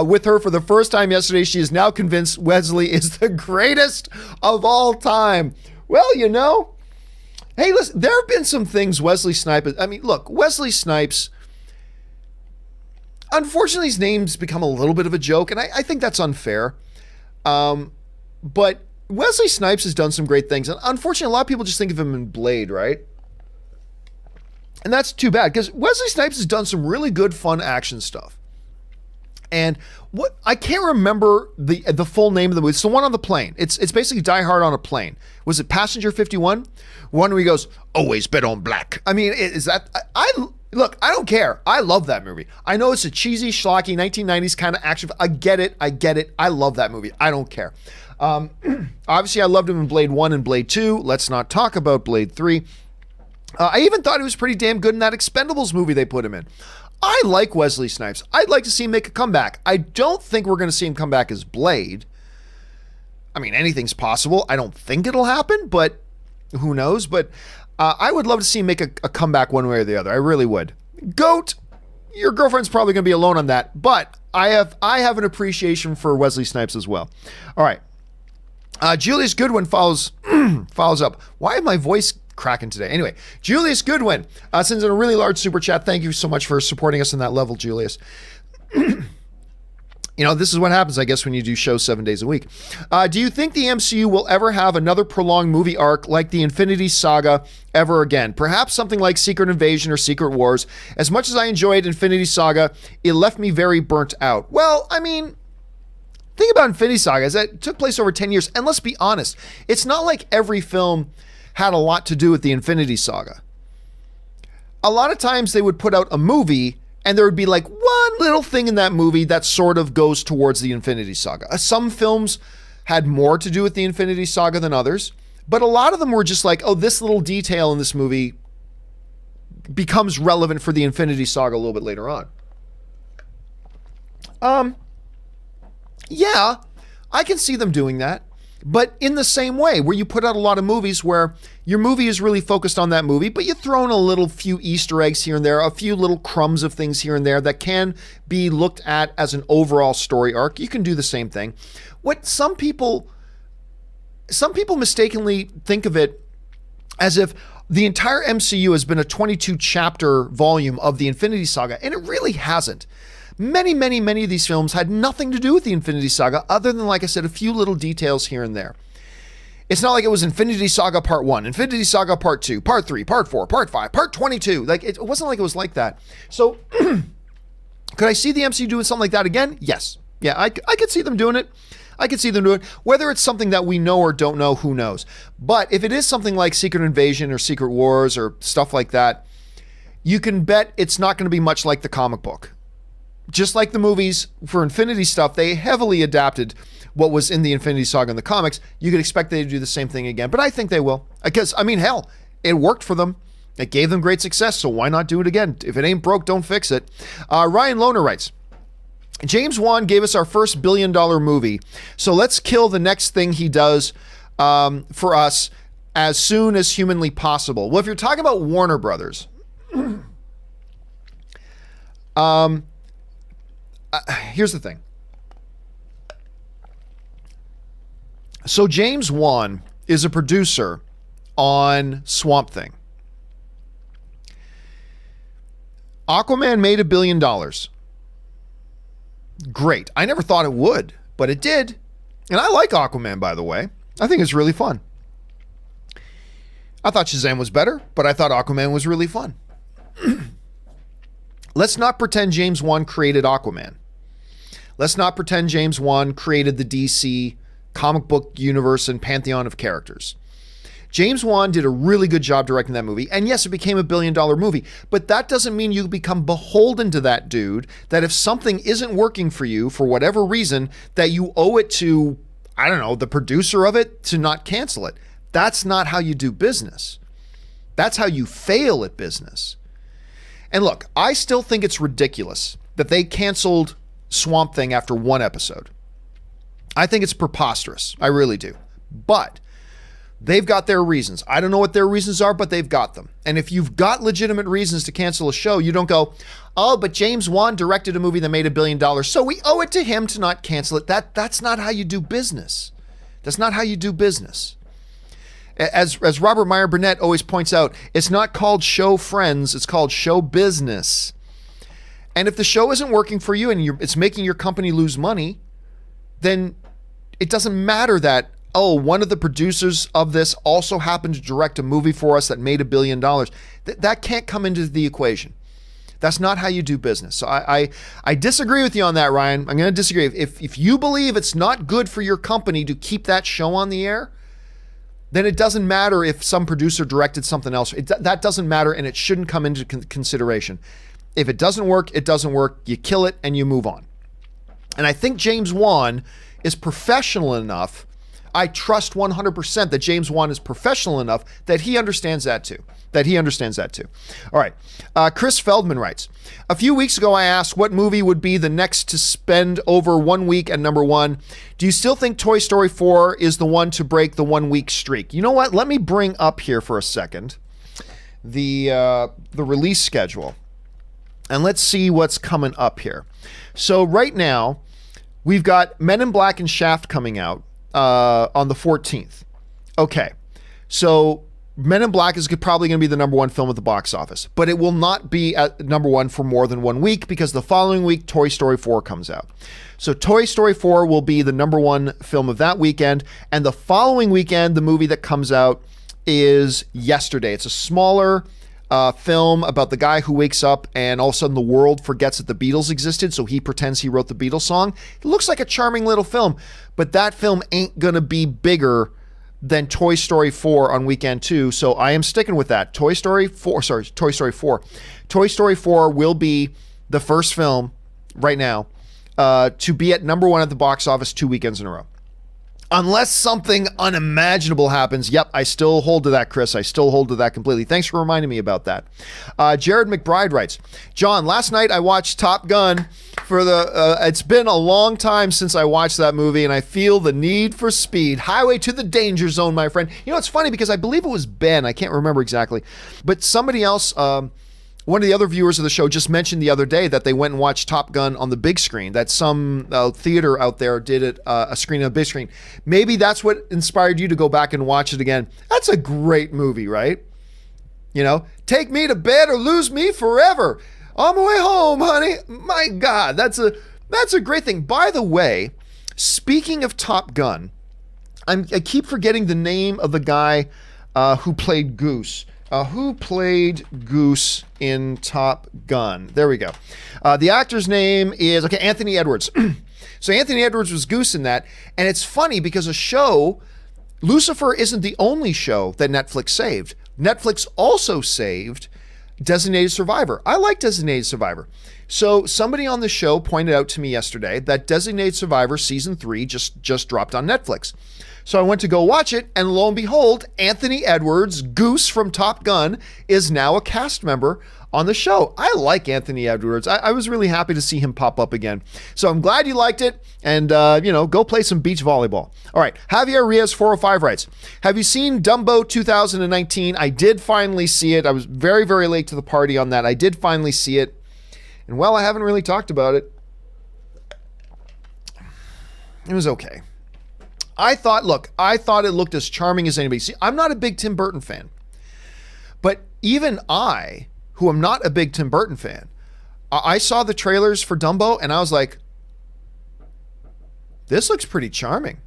With her for the first time yesterday. She is now convinced Wesley is the greatest of all time. Well, you know, hey, listen, there have been some things Wesley Snipes, I mean, look, Wesley Snipes, Unfortunately, his name's become a little bit of a joke, and I think that's unfair. But Wesley Snipes has done some great things, and unfortunately, a lot of people just think of him in Blade, right? And that's too bad, because Wesley Snipes has done some really good, fun action stuff. And what I can't remember the full name of the movie. It's the one on the plane. It's basically Die Hard on a plane. Was it Passenger 51? One where he goes, "Always bet on black." I mean, is that look? I don't care. I love that movie. I know it's a cheesy, schlocky 1990s kind of action. I get it. I love that movie. I don't care. Obviously, I loved him in Blade 1 and Blade 2. Let's not talk about Blade 3. I even thought he was pretty damn good in that Expendables movie they put him in. I like Wesley Snipes. I'd like to see him make a comeback. I don't think we're going to see him come back as Blade. I mean, anything's possible. I don't think it'll happen, but who knows? But I would love to see him make a comeback one way or the other. I really would. Goat, your girlfriend's probably going to be alone on that, but I have an appreciation for Wesley Snipes as well. All right. Julius Goodwin follows up. Why is my voice cracking today? Anyway, Julius Goodwin sends in a really large super chat. Thank you so much for supporting us on that level, Julius. You know, this is what happens, I guess, when you do shows 7 days a week. Do you think the MCU will ever have another prolonged movie arc like the Infinity Saga ever again? Perhaps something like Secret Invasion or Secret Wars. As much as I enjoyed Infinity Saga, it left me very burnt out. Well, I mean, thing about Infinity Saga is that it took place over 10 years. And let's be honest, it's not like every film had a lot to do with the Infinity Saga. A lot of times they would put out a movie and there would be like one little thing in that movie that sort of goes towards the Infinity Saga. Some films had more to do with the Infinity Saga than others, but a lot of them were just like, oh, this little detail in this movie becomes relevant for the Infinity Saga a little bit later on. Yeah, I can see them doing that. But in the same way, where you put out a lot of movies where your movie is really focused on that movie, but you throw in a little few Easter eggs here and there, a few little crumbs of things here and there that can be looked at as an overall story arc. You can do the same thing. What some people mistakenly think of it as if the entire MCU has been a 22 chapter volume of the Infinity Saga, and it really hasn't. Many of these films had nothing to do with the Infinity Saga other than, like I said, a few little details here and there. It's not like it was Infinity Saga Part 1, Infinity Saga Part 2, Part 3, Part 4, Part 5, Part 22. Like, it wasn't like it was like that. So, could I see the MCU doing something like that again? Yes. Yeah, I could see them doing it. I could see them doing it. Whether it's something that we know or don't know, who knows? But if it is something like Secret Invasion or Secret Wars or stuff like that, you can bet it's not going to be much like the comic book. Just like the movies for Infinity stuff, they heavily adapted what was in the Infinity Saga in the comics. You could expect they to do the same thing again, but I think they will. Because, I mean, hell, it worked for them. It gave them great success, so why not do it again? If it ain't broke, don't fix it. Ryan Lohner writes, James Wan gave us our first $1 billion movie, so let's kill the next thing he does for us as soon as humanly possible. Well, if you're talking about Warner Brothers, here's the thing. So James Wan is a producer on Swamp Thing. Aquaman made $1 billion. Great. I never thought it would, but it did. And I like Aquaman, by the way. I think it's really fun. I thought Shazam was better, but I thought Aquaman was really fun. Let's not pretend James Wan created Aquaman. Let's not pretend James Wan created the DC comic book universe and pantheon of characters. James Wan did a really good job directing that movie. And yes, it became $1 billion movie, but that doesn't mean you become beholden to that dude, that if something isn't working for you for whatever reason, that you owe it to, I don't know, the producer of it to not cancel it. That's not how you do business. That's how you fail at business. And look, I still think it's ridiculous that they canceled Swamp Thing after one episode. I think it's preposterous. I really do. But they've got their reasons. I don't know what their reasons are, but they've got them. And if you've got legitimate reasons to cancel a show, you don't go, oh, but James Wan directed a movie that made $1 billion, so we owe it to him to not cancel it. That's not how you do business. That's not how you do business. As Robert Meyer Burnett always points out, it's not called show friends, it's called show business. And if the show isn't working for you and it's making your company lose money, then it doesn't matter that, oh, one of the producers of this also happened to direct a movie for us that made $1 billion. That can't come into the equation. That's not how you do business. So I disagree with you on that, Ryan. I'm going to disagree. If you believe it's not good for your company to keep that show on the air, then it doesn't matter if some producer directed something else. That doesn't matter, and it shouldn't come into consideration. If it doesn't work, it doesn't work. You kill it and you move on. And I think James Wan is professional enough. I trust 100% that James Wan is professional enough that he understands that too. All right. Chris Feldman writes, a few weeks ago I asked what movie would be the next to spend over 1 week at number one. Do you still think Toy Story 4 is the one to break the 1 week streak? You know what? Let me bring up here for a second the release schedule. And let's see what's coming up here. So right now, we've got Men in Black and Shaft coming out on the 14th. Okay, so Men in Black is probably going to be the number one film at the box office, but it will not be at number one for more than 1 week because the following week, Toy Story 4 comes out. So Toy Story 4 will be the number one film of that weekend, and the following weekend, the movie that comes out is Yesterday. It's a smaller film about the guy who wakes up and all of a sudden the world forgets that the Beatles existed, so he pretends he wrote the Beatles song. It looks like a charming little film, but that film ain't gonna be bigger than Toy Story 4 on weekend 2, so I am sticking with that. Toy Story 4. Toy Story 4 will be the first film right now to be at number one at the box office 2 weekends in a row. Unless something unimaginable happens. Yep, I still hold to that, Chris. I still hold to that completely. Thanks for reminding me about that. Jared McBride writes, John, last night I watched Top Gun for it's been a long time since I watched that movie and I feel the need for speed. Highway to the danger zone, my friend. You know, it's funny because I believe it was Ben. I can't remember exactly. But somebody else, one of the other viewers of the show just mentioned the other day that they went and watched Top Gun on the big screen, that some theater out there did it, a screen on a big screen. Maybe that's what inspired you to go back and watch it again. That's a great movie, right? You know, take me to bed or lose me forever. On my way home, honey. My God, that's a great thing. By the way, speaking of Top Gun, I keep forgetting the name of the guy who played Goose. Who played Goose in Top Gun? There we go. The actor's name is, Anthony Edwards. So Anthony Edwards was Goose in that. And it's funny because Lucifer isn't the only show that Netflix saved. Netflix also saved Designated Survivor. I like Designated Survivor. So somebody on the show pointed out to me yesterday that Designated Survivor Season 3 just dropped on Netflix. So I went to go watch it, and lo and behold, Anthony Edwards, Goose from Top Gun, is now a cast member on the show. I like Anthony Edwards. I was really happy to see him pop up again. So I'm glad you liked it, and go play some beach volleyball. All right, Javier Riaz 405 writes, have you seen Dumbo 2019? I did finally see it. I was very, very late to the party on that. I did finally see it, and well, I haven't really talked about it. It was okay. I thought it looked as charming as anybody. See, I'm not a big Tim Burton fan, but even I, who am not a big Tim Burton fan, I saw the trailers for Dumbo and I was like, this looks pretty charming.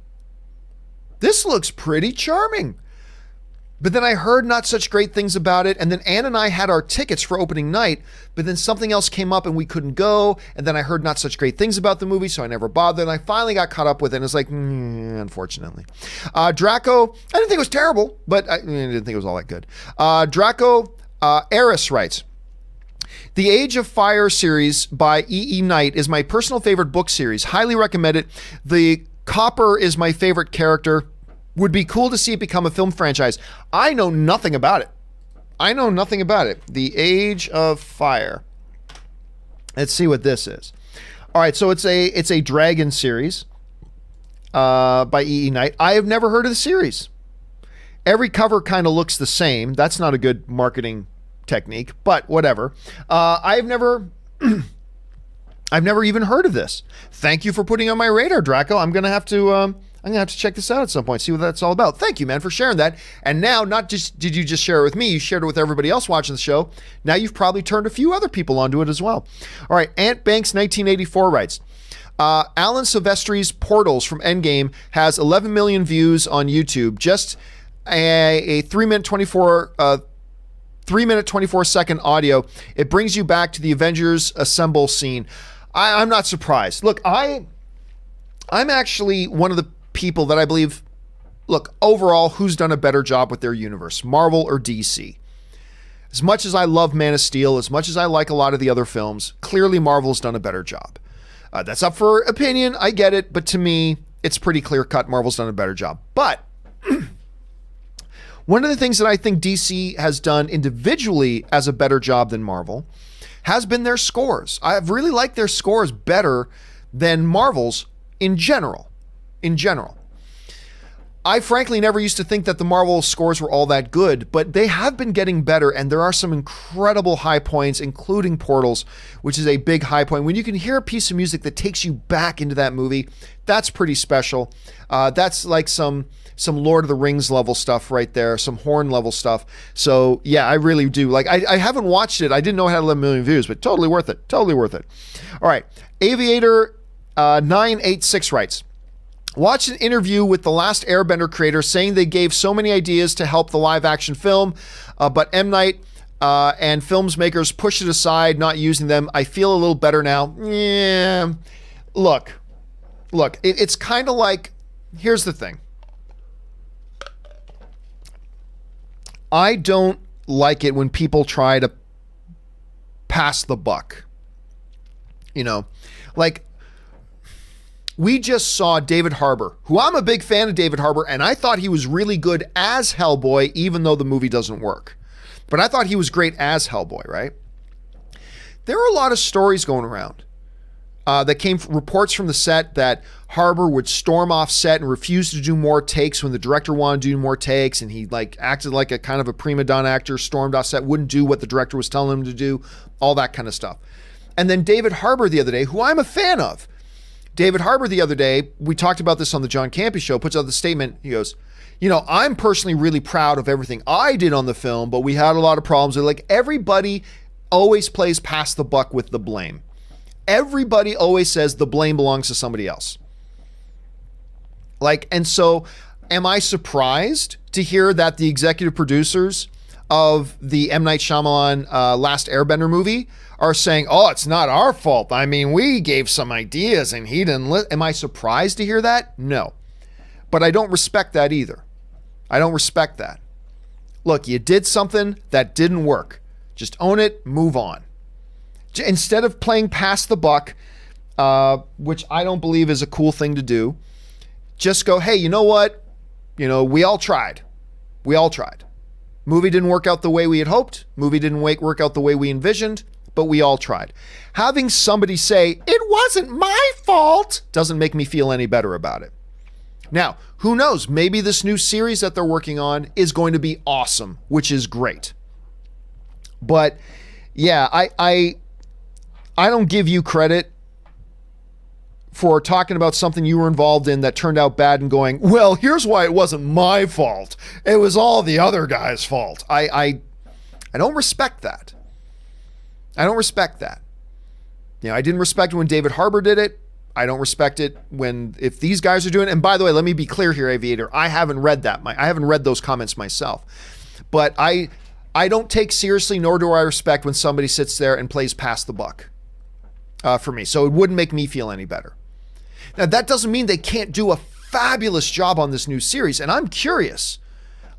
But then I heard not such great things about it. And then Ann and I had our tickets for opening night, but then something else came up and we couldn't go. And then I heard not such great things about the movie, so I never bothered. And I finally got caught up with it. And it's like, unfortunately. Draco, I didn't think it was terrible, but I didn't think it was all that good. Draco Eris writes, the Age of Fire series by E.E. Knight is my personal favorite book series. Highly recommend it. The Copper is my favorite character. Would be cool to see it become a film franchise. I know nothing about it. The Age of Fire. Let's see what this is. All right, so it's a dragon series by E.E. Knight. I have never heard of the series. Every cover kind of looks the same. That's not a good marketing technique, but whatever. I've never even heard of this. Thank you for putting on my radar, Draco. I'm gonna have to I'm going to have to check this out at some point, see what that's all about. Thank you, man, for sharing that. And now, not just did you just share it with me, you shared it with everybody else watching the show. Now you've probably turned a few other people onto it as well. All right, Ant Banks 1984 writes, Alan Silvestri's Portals from Endgame has 11 million views on YouTube. Just a 3-minute 24-second audio. It brings you back to the Avengers Assemble scene. I'm not surprised. Look, I'm actually one of the people that I believe, look, overall, who's done a better job with their universe, Marvel or DC? As much as I love Man of Steel, as much as I like a lot of the other films, clearly Marvel's done a better job. That's up for opinion, I get it, but to me, it's pretty clear-cut. Marvel's done a better job. But one of the things that I think DC has done individually as a better job than Marvel has been their scores. I've really liked their scores better than Marvel's in general. I frankly never used to think that the Marvel scores were all that good, but they have been getting better, and there are some incredible high points, including Portals, which is a big high point. When you can hear a piece of music that takes you back into that movie, that's pretty special. That's like some Lord of the Rings level stuff right there, some horn level stuff. So yeah, I really do. Like, I haven't watched it. I didn't know it had 11 million views, but totally worth it. Totally worth it. All right. Aviator 986 writes, watched an interview with the Last Airbender creator saying they gave so many ideas to help the live action film, but M. Night and films makers pushed it aside, not using them. I feel a little better now. Yeah. Look, it's kind of like, here's the thing. I don't like it when people try to pass the buck. You know, like, we just saw David Harbour, who I'm a big fan of David Harbour, and I thought he was really good as Hellboy, even though the movie doesn't work. But I thought he was great as Hellboy, right? There are a lot of stories going around that came from reports from the set that Harbour would storm off set and refuse to do more takes when the director wanted to do more takes, and he like acted like a kind of a prima donna actor, stormed off set, wouldn't do what the director was telling him to do, all that kind of stuff. And then David Harbour the other day, who I'm a fan of, David Harbour the other day, we talked about this on the John Campea show, puts out the statement, he goes, you know, I'm personally really proud of everything I did on the film, but we had a lot of problems. Like, everybody always plays past the buck with the blame. Everybody always says the blame belongs to somebody else. Like, and so am I surprised to hear that the executive producers of the M. Night Shyamalan Last Airbender movie are saying, oh, it's not our fault. I mean, we gave some ideas and he didn't am I surprised to hear that? No. But I don't respect that either. I don't respect that. Look, you did something that didn't work. Just own it, move on. Instead of playing past the buck, which I don't believe is a cool thing to do, just go, hey, you know what? You know, we all tried. We all tried. Movie didn't work out the way we had hoped. Movie didn't work out the way we envisioned, but we all tried. Having somebody say, it wasn't my fault, doesn't make me feel any better about it. Now, who knows? Maybe this new series that they're working on is going to be awesome, which is great. But yeah, I don't give you credit for talking about something you were involved in that turned out bad and going, well, here's why it wasn't my fault. It was all the other guy's fault. I don't respect that. I don't respect that. You know, I didn't respect it when David Harbour did it. I don't respect it if these guys are doing it. And by the way, let me be clear here, Aviator. I haven't read that. I haven't read those comments myself. But I don't take seriously, nor do I respect when somebody sits there and plays past the buck for me. So it wouldn't make me feel any better. Now, that doesn't mean they can't do a fabulous job on this new series. And I'm curious.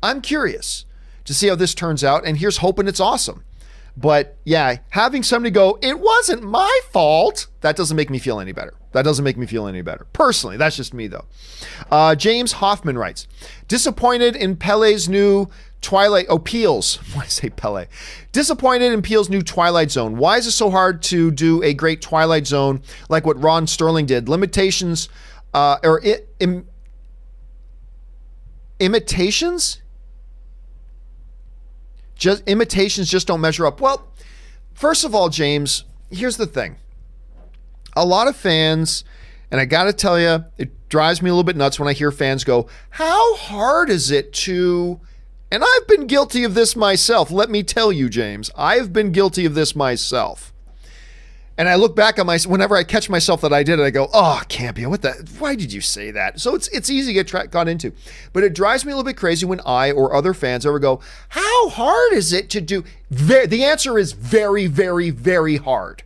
I'm curious to see how this turns out. And here's hoping it's awesome. But yeah, having somebody go, it wasn't my fault, that doesn't make me feel any better. That doesn't make me feel any better. Personally, that's just me though. James Hoffman writes, disappointed in Pele's new Twilight, Peele's, why did I say Pele? Disappointed in Peele's new Twilight Zone. Why is it so hard to do a great Twilight Zone like what Ron Sterling did? Limitations, imitations? Imitations just don't measure up. Well, first of all, James, here's the thing. A lot of fans And I got to tell you, it drives me a little bit nuts when I hear fans go, how hard is it to... And I've been guilty of this myself. Let me tell you, James, I've been guilty of this myself. And I look back on whenever I catch myself that I did it, I go, oh, Campea, why did you say that? So it's easy to get got into. But it drives me a little bit crazy when I or other fans ever go, how hard is it to do? The answer is very, very, very hard.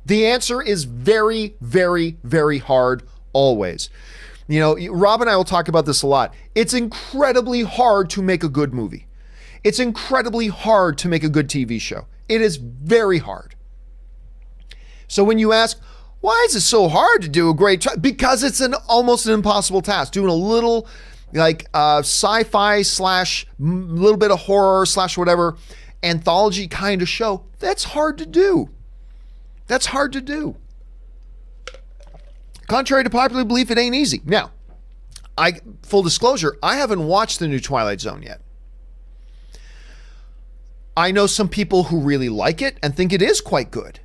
The answer is very, very, very hard always. You know, Rob and I will talk about this a lot. It's incredibly hard to make a good movie. It's incredibly hard to make a good TV show. It is very hard. So when you ask, why is it so hard to do a great because it's almost an impossible task. Doing a little like sci-fi / little bit of horror / whatever anthology kind of show, that's hard to do. That's hard to do. Contrary to popular belief, it ain't easy. Now, full disclosure, I haven't watched the new Twilight Zone yet. I know some people who really like it and think it is quite good.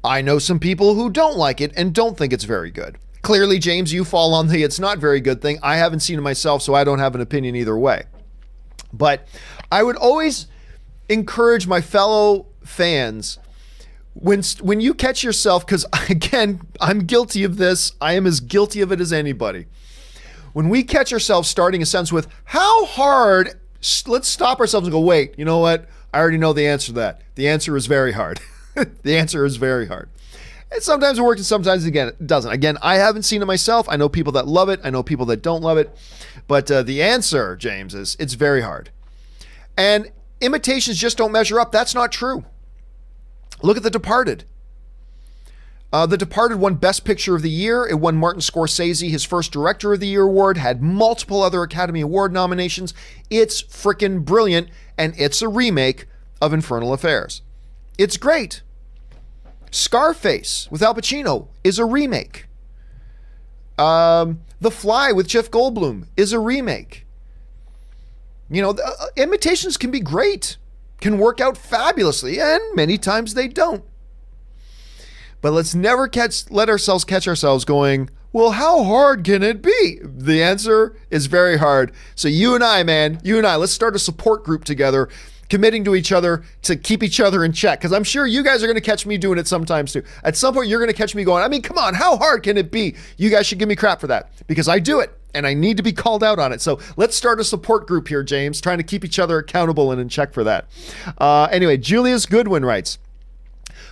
I know some people who don't like it and don't think it's very good. Clearly, James, you fall on the it's not very good thing. I haven't seen it myself, so I don't have an opinion either way. But I would always encourage my fellow fans, when you catch yourself, because again, I'm guilty of this. I am as guilty of it as anybody. When we catch ourselves starting a sentence with, how hard, let's stop ourselves and go, wait, you know what? I already know the answer to that. The answer is very hard. The answer is very hard. And sometimes it works and sometimes, again, it doesn't. Again, I haven't seen it myself. I know people that love it. I know people that don't love it. But the answer, James, is it's very hard. And imitations just don't measure up. That's not true. Look at The Departed. The Departed won Best Picture of the Year. It won Martin Scorsese his first Director of the Year award, had multiple other Academy Award nominations. It's freaking brilliant, and it's a remake of Infernal Affairs. It's great. Scarface with Al Pacino is a remake. The Fly with Jeff Goldblum is a remake. You know, imitations can be great, can work out fabulously, and many times they don't. But let's never let ourselves catch ourselves going, well, how hard can it be? The answer is very hard. So you and I, let's start a support group together, committing to each other to keep each other in check. Because I'm sure you guys are going to catch me doing it sometimes too. At some point, you're going to catch me going, I mean, come on, how hard can it be? You guys should give me crap for that because I do it and I need to be called out on it. So let's start a support group here, James, trying to keep each other accountable and in check for that. Anyway, Julius Goodwin writes,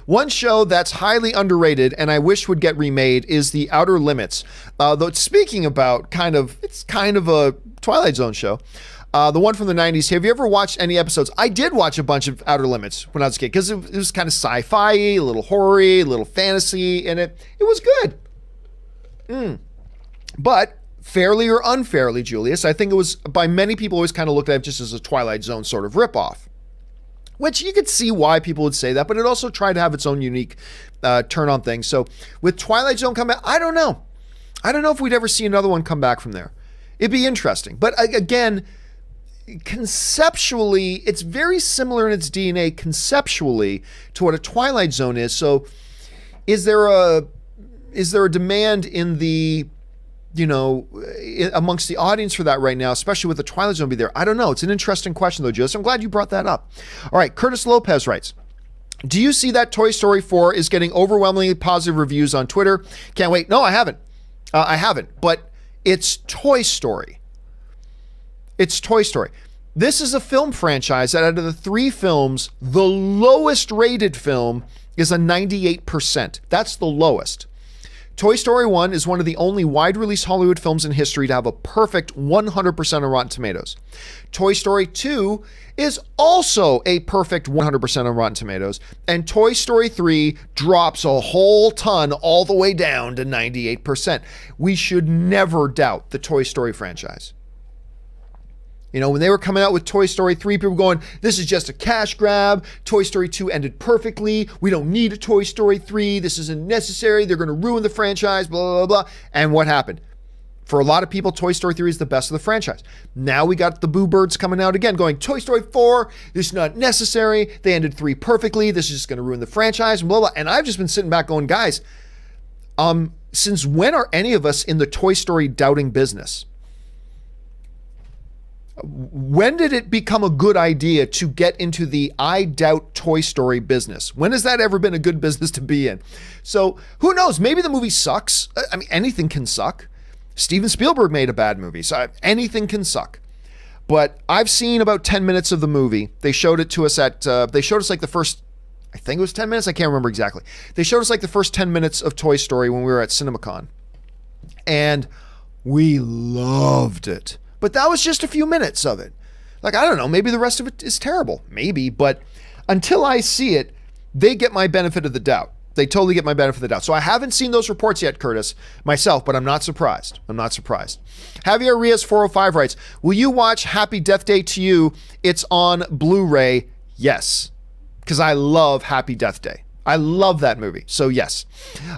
one show that's highly underrated and I wish would get remade is The Outer Limits. Though speaking about it's kind of a Twilight Zone show. The one from the 90s. Have you ever watched any episodes? I did watch a bunch of Outer Limits when I was a kid because it was kind of sci-fi, a little horror-y, a little fantasy in it. It was good. But fairly or unfairly, Julius, I think it was, by many people, always kind of looked at it just as a Twilight Zone sort of ripoff. Which you could see why people would say that, but it also tried to have its own unique turn on things. So with Twilight Zone come back, I don't know. I don't know if we'd ever see another one come back from there. It'd be interesting. But again, conceptually, it's very similar in its DNA conceptually to what a Twilight Zone is. So is there a demand in the, amongst the audience for that right now, especially with the Twilight Zone be there? I don't know. It's an interesting question though, Joseph. I'm glad you brought that up. All right. Curtis Lopez writes, do you see that Toy Story 4 is getting overwhelmingly positive reviews on Twitter? Can't wait. No, I haven't. But it's Toy Story. It's Toy Story. This is a film franchise that out of the 3 films, the lowest rated film is a 98%. That's the lowest. Toy Story 1 is one of the only wide-release Hollywood films in history to have a perfect 100% on Rotten Tomatoes. Toy Story 2 is also a perfect 100% on Rotten Tomatoes. And Toy Story 3 drops a whole ton all the way down to 98%. We should never doubt the Toy Story franchise. When they were coming out with Toy Story 3, people were going, this is just a cash grab. Toy Story 2 ended perfectly. We don't need a Toy Story 3. This isn't necessary. They're going to ruin the franchise, blah, blah, blah. And what happened? For a lot of people, Toy Story 3 is the best of the franchise. Now we got the Boo Birds coming out again going, Toy Story 4, this is not necessary. They ended 3 perfectly. This is just going to ruin the franchise, blah, blah. And I've just been sitting back going, guys, since when are any of us in the Toy Story doubting business? When did it become a good idea to get into the I doubt Toy Story business? When has that ever been a good business to be in? So who knows? Maybe the movie sucks. I mean, anything can suck. Steven Spielberg made a bad movie, so anything can suck. But I've seen about 10 minutes of the movie. They showed it to us they showed us like the first, I think it was 10 minutes. I can't remember exactly. They showed us like the first 10 minutes of Toy Story when we were at CinemaCon. And we loved it. But that was just a few minutes of it. Like, I don't know, maybe the rest of it is terrible. Maybe, but until I see it, they get my benefit of the doubt. They totally get my benefit of the doubt. So I haven't seen those reports yet, Curtis, myself, but I'm not surprised. I'm not surprised. Javier Rios 405 writes, will you watch Happy Death Day to You? It's on Blu-ray. Yes, because I love Happy Death Day. I love that movie. So yes.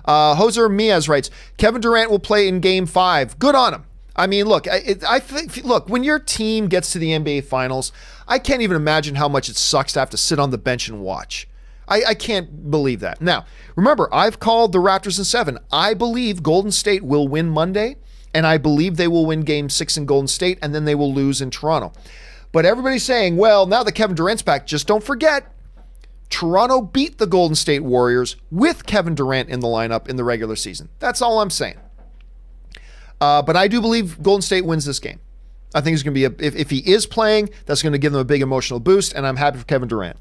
Hoser Miaz writes, Kevin Durant will play in Game 5. Good on him. I mean, look, I think, look, when your team gets to the NBA Finals, I can't even imagine how much it sucks to have to sit on the bench and watch. I can't believe that. Now, remember, I've called the Raptors in 7. I believe Golden State will win Monday, and I believe they will win Game 6 in Golden State, and then they will lose in Toronto. But everybody's saying, well, now that Kevin Durant's back, just don't forget, Toronto beat the Golden State Warriors with Kevin Durant in the lineup in the regular season. That's all I'm saying. But I do believe Golden State wins this game. I think it's going to be, if he is playing, that's going to give them a big emotional boost, and I'm happy for Kevin Durant.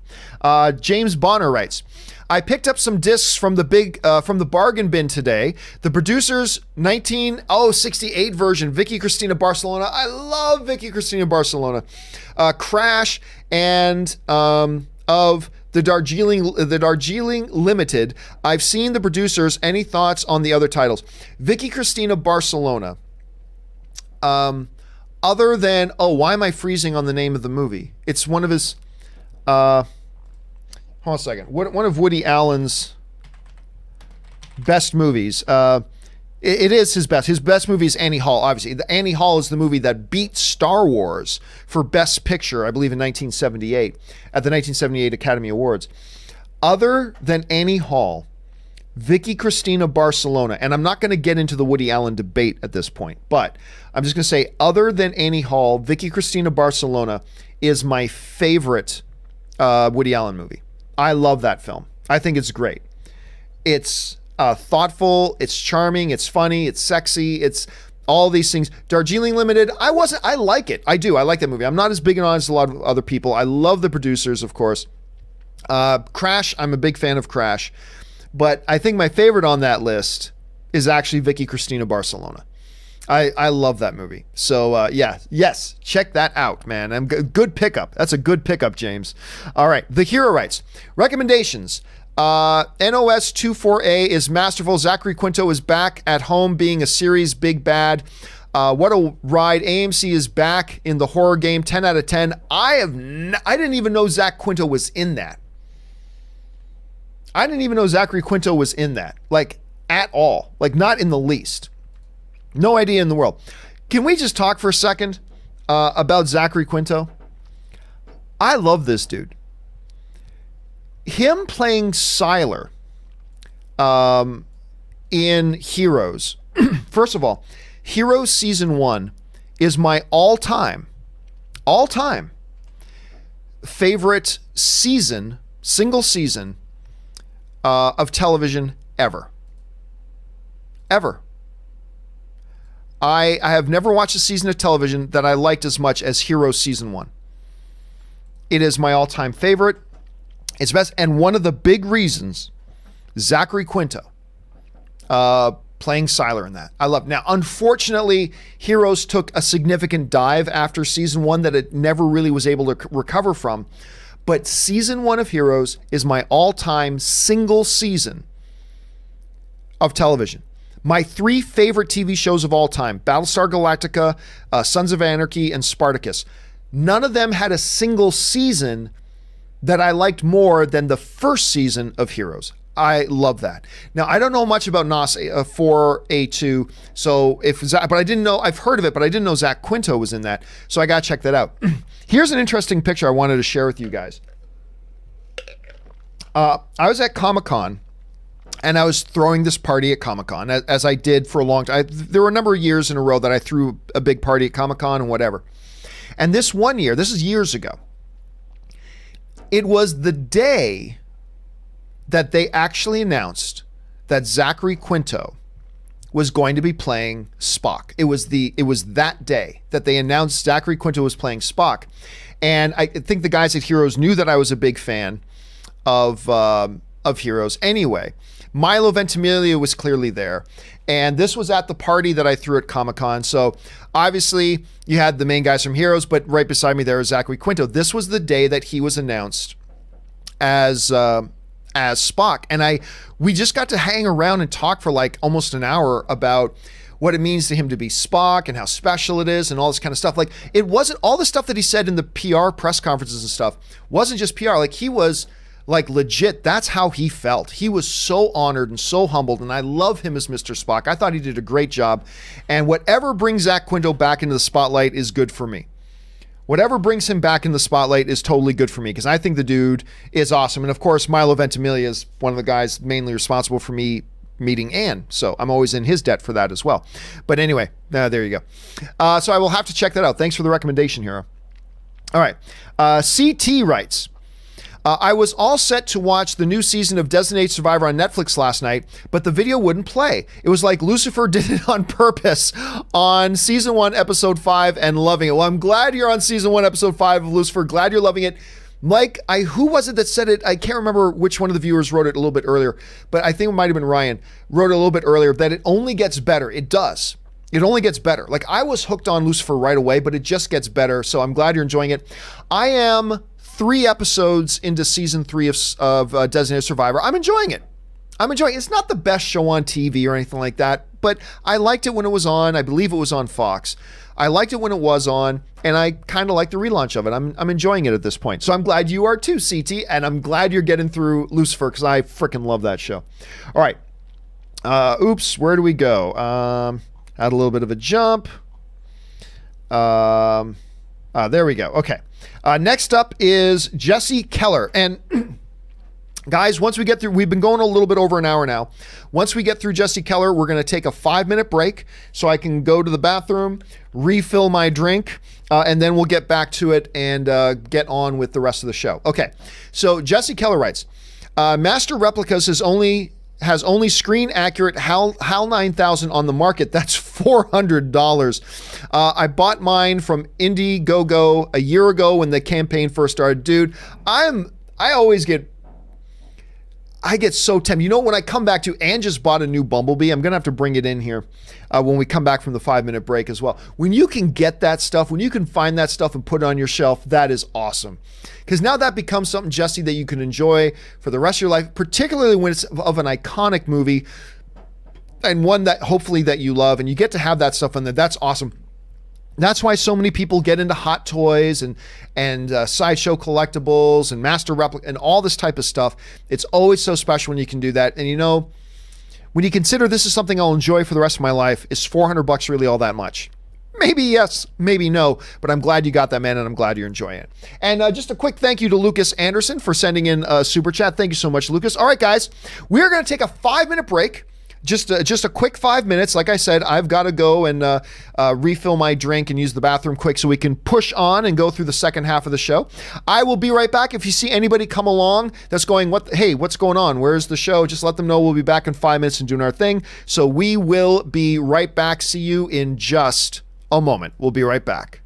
James Bonner writes, I picked up some discs from the bargain bin today. The Producers 1968 version, Vicky Cristina Barcelona. I love Vicky Cristina Barcelona. Crash and of the Darjeeling Limited. I've seen the Producers. Any thoughts on the other titles? Vicky Cristina Barcelona. Other than, why am I freezing on the name of the movie? It's one of his, hold on a second. One of Woody Allen's best movies. It is his best. His best movie is Annie Hall, obviously. The Annie Hall is the movie that beat Star Wars for Best Picture, I believe in 1978, at the 1978 Academy Awards. Other than Annie Hall, Vicky Cristina Barcelona, and I'm not going to get into the Woody Allen debate at this point, but I'm just going to say, other than Annie Hall, Vicky Cristina Barcelona is my favorite Woody Allen movie. I love that film. I think it's great. It's thoughtful, it's charming, it's funny, it's sexy, it's all these things. Darjeeling Limited, I like it. I do. I like that movie. I'm not as big on it as a lot of other people. I love the Producers, of course. Crash, I'm a big fan of Crash. But I think my favorite on that list is actually Vicky Cristina Barcelona. I love that movie. So yes, check that out, man. Good pickup. That's a good pickup, James. All right, The Hero writes, recommendations. NOS 24A is masterful. Zachary Quinto is back at home being a series big bad. What a ride. AMC is back in the horror game. 10 out of 10. I didn't even know Zach Quinto was in that. I didn't even know Zachary Quinto was in that, like, at all. Like, not in the least. No idea in the world. Can we just talk for a second about Zachary Quinto? I love this dude. Him playing Sylar in Heroes. First of all, Heroes Season 1 is my all-time favorite season, single season, of television ever. I have never watched a season of television that I liked as much as Heroes Season 1. It is my all-time favorite. It's best, and one of the big reasons, Zachary Quinto playing Sylar in that. I love. Now, unfortunately, Heroes took a significant dive after Season 1 that it never really was able to recover from. But Season 1 of Heroes is my all-time single season of television. My 3 favorite TV shows of all time, Battlestar Galactica, Sons of Anarchy, and Spartacus. None of them had a single season that I liked more than the first season of Heroes. I love that. Now, I don't know much about NOS 4A2, so but I didn't know, I've heard of it, but I didn't know Zach Quinto was in that, so I gotta check that out. Here's an interesting picture I wanted to share with you guys. I was at Comic-Con And I was throwing this party at Comic-Con, as I did for a long time. There were a number of years in a row that I threw a big party at Comic-Con and whatever. And this one year, this is years ago, it was the day that they actually announced that Zachary Quinto was going to be playing Spock. It was that day that they announced Zachary Quinto was playing Spock. And I think the guys at Heroes knew that I was a big fan of Heroes. Anyway, Milo Ventimiglia was clearly there. And this was at the party that I threw at Comic-Con. So obviously you had the main guys from Heroes, but right beside me there was Zachary Quinto. This was the day that he was announced as Spock. And we just got to hang around and talk for like almost an hour about what it means to him to be Spock and how special it is and all this kind of stuff. Like, it wasn't all the stuff that he said in the PR press conferences and stuff wasn't just PR. Like, he was like legit. That's how he felt. He was so honored and so humbled. And I love him as Mr. Spock. I thought he did a great job. And whatever brings Zach Quinto back into the spotlight is good for me. Whatever brings him back in the spotlight is totally good for me, because I think the dude is awesome. And of course, Milo Ventimiglia is one of the guys mainly responsible for me meeting Anne. So I'm always in his debt for that as well. But anyway, there you go. So I will have to check that out. Thanks for the recommendation, Hero. All right. CT writes, I was all set to watch the new season of Designated Survivor on Netflix last night, but the video wouldn't play. It was like Lucifer did it on purpose on season 1, episode 5, and loving it. Well, I'm glad you're on season 1, episode 5 of Lucifer. Glad you're loving it. Mike, who was it that said it? I can't remember which one of the viewers wrote it a little bit earlier, but I think it might have been Ryan, wrote it a little bit earlier, that it only gets better. It does. It only gets better. Like, I was hooked on Lucifer right away, but it just gets better. So I'm glad you're enjoying it. I am 3 episodes into season 3 of Designated Survivor. I'm enjoying it. It's not the best show on TV or anything like that, but I liked it when it was on. I believe it was on Fox. I liked it when it was on, and I kind of like the relaunch of it. I'm enjoying it at this point. So I'm glad you are too, CT, and I'm glad you're getting through Lucifer, because I freaking love that show. All right. Oops, where do we go? Had a little bit of a jump. There we go. Okay. Next up is Jesse Keller. And guys, once we get through, we've been going a little bit over an hour now. Once we get through Jesse Keller, we're going to take a 5-minute break so I can go to the bathroom, refill my drink, and then we'll get back to it and get on with the rest of the show. Okay. So Jesse Keller writes, Master Replicas has only screen accurate HAL 9000 on the market. That's $400. I bought mine from Indiegogo a year ago when the campaign first started. Dude, I get so tempted. You know, when I come back to, Anne just bought a new Bumblebee. I'm going to have to bring it in here when we come back from the 5-minute break as well. When you can get that stuff, when you can find that stuff and put it on your shelf, that is awesome. Because now that becomes something, Jesse, that you can enjoy for the rest of your life, particularly when it's of an iconic movie and one that hopefully that you love, and you get to have that stuff in there. That's awesome. That's why so many people get into Hot Toys and Sideshow collectibles and Master Replica and all this type of stuff. It's always so special when you can do that. And you know, when you consider this is something I'll enjoy for the rest of my life, is $400 really all that much? Maybe yes, maybe no, but I'm glad you got that, man, and I'm glad you're enjoying it. And just a quick thank you to Lucas Anderson for sending in a super chat. Thank you so much, Lucas. All right, guys, we're going to take a 5-minute break. Just a quick 5 minutes. Like I said, I've got to go and refill my drink and use the bathroom quick so we can push on and go through the second half of the show. I will be right back. If you see anybody come along that's going, hey, what's going on? Where's the show? Just let them know we'll be back in 5 minutes and doing our thing. So we will be right back. See you in just a moment. We'll be right back.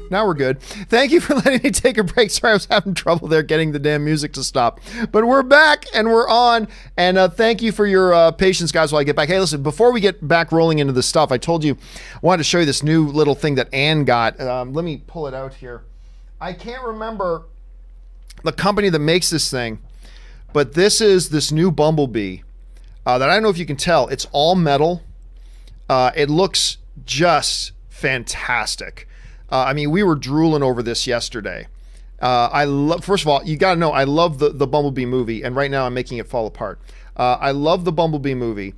Now we're good. Thank you for letting me take a break. Sorry, I was having trouble there getting the damn music to stop. But we're back and we're on. And thank you for your patience, guys, while I get back. Hey, listen, before we get back rolling into this stuff, I told you I wanted to show you this new little thing that Ann got. Let me pull it out here. I can't remember the company that makes this thing, but this is this new Bumblebee that I don't know if you can tell. It's all metal. It looks just fantastic. I mean, we were drooling over this yesterday. First of all, you got to know, I love the Bumblebee movie, and right now I'm making it fall apart. I love the Bumblebee movie.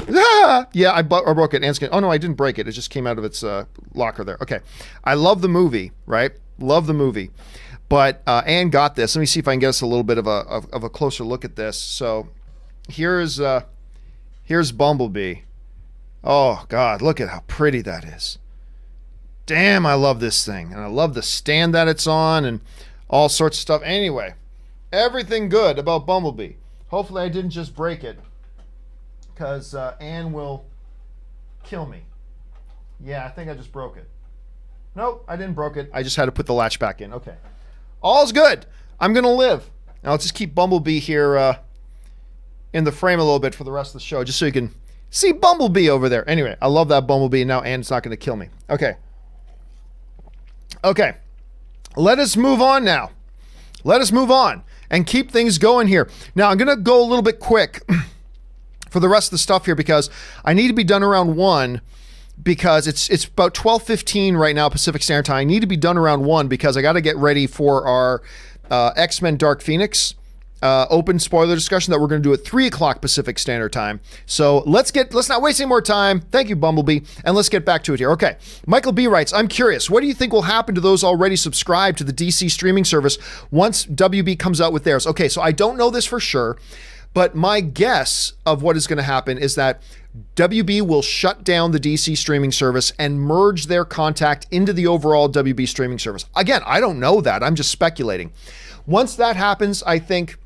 Yeah, I broke it. Oh, no, I didn't break it. It just came out of its locker there. Okay. I love the movie, right? Love the movie. But Ann got this. Let me see if I can get us a little bit of a closer look at this. So here's Bumblebee. Oh, God, look at how pretty that is. Damn, I love this thing. And I love the stand that it's on and all sorts of stuff. Anyway, everything good about Bumblebee. Hopefully I didn't just break it, because Ann will kill me. Yeah, I think I just broke it. Nope, I didn't broke it. I just had to put the latch back in. Okay. All's good. I'm going to live. Now let's just keep Bumblebee here in the frame a little bit for the rest of the show, just so you can see Bumblebee over there. Anyway, I love that Bumblebee. Now Ann's not going to kill me. Okay. Okay. Let us move on now. Let us move on and keep things going here. Now, I'm going to go a little bit quick for the rest of the stuff here, because I need to be done around 1, because it's about 12:15 right now Pacific Standard Time. I need to be done around 1 because I got to get ready for our X-Men Dark Phoenix open spoiler discussion that we're going to do at 3 o'clock Pacific Standard Time. So let's not waste any more time. Thank you, Bumblebee. And let's get back to it here. Okay. Michael B writes, I'm curious, what do you think will happen to those already subscribed to the DC streaming service once WB comes out with theirs? Okay. So I don't know this for sure, but my guess of what is going to happen is that WB will shut down the DC streaming service and merge their contact into the overall WB streaming service. Again, I don't know that. I'm just speculating. Once that happens, I think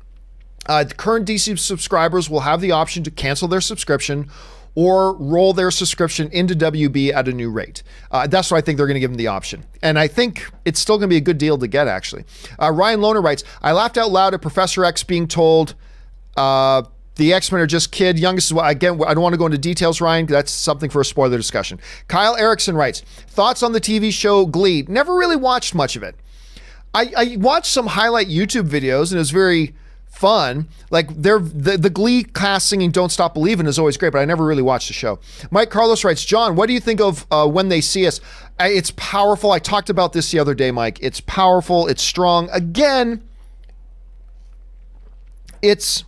the current DC subscribers will have the option to cancel their subscription or roll their subscription into WB at a new rate. That's what I think they're going to give them the option. And I think it's still going to be a good deal to get, actually. Ryan Lohner writes, I laughed out loud at Professor X being told the X-Men are just kid. Youngest, again, I don't want to go into details, Ryan. That's something for a spoiler discussion. Kyle Erickson writes, thoughts on the TV show Glee? Never really watched much of it. I watched some highlight YouTube videos, and it was very fun. Like the Glee cast singing Don't Stop Believin' is always great, but I never really watched the show. Mike Carlos writes, John, what do you think of When They See Us? It's powerful. I talked about this the other day, Mike. It's powerful. It's strong. Again, it's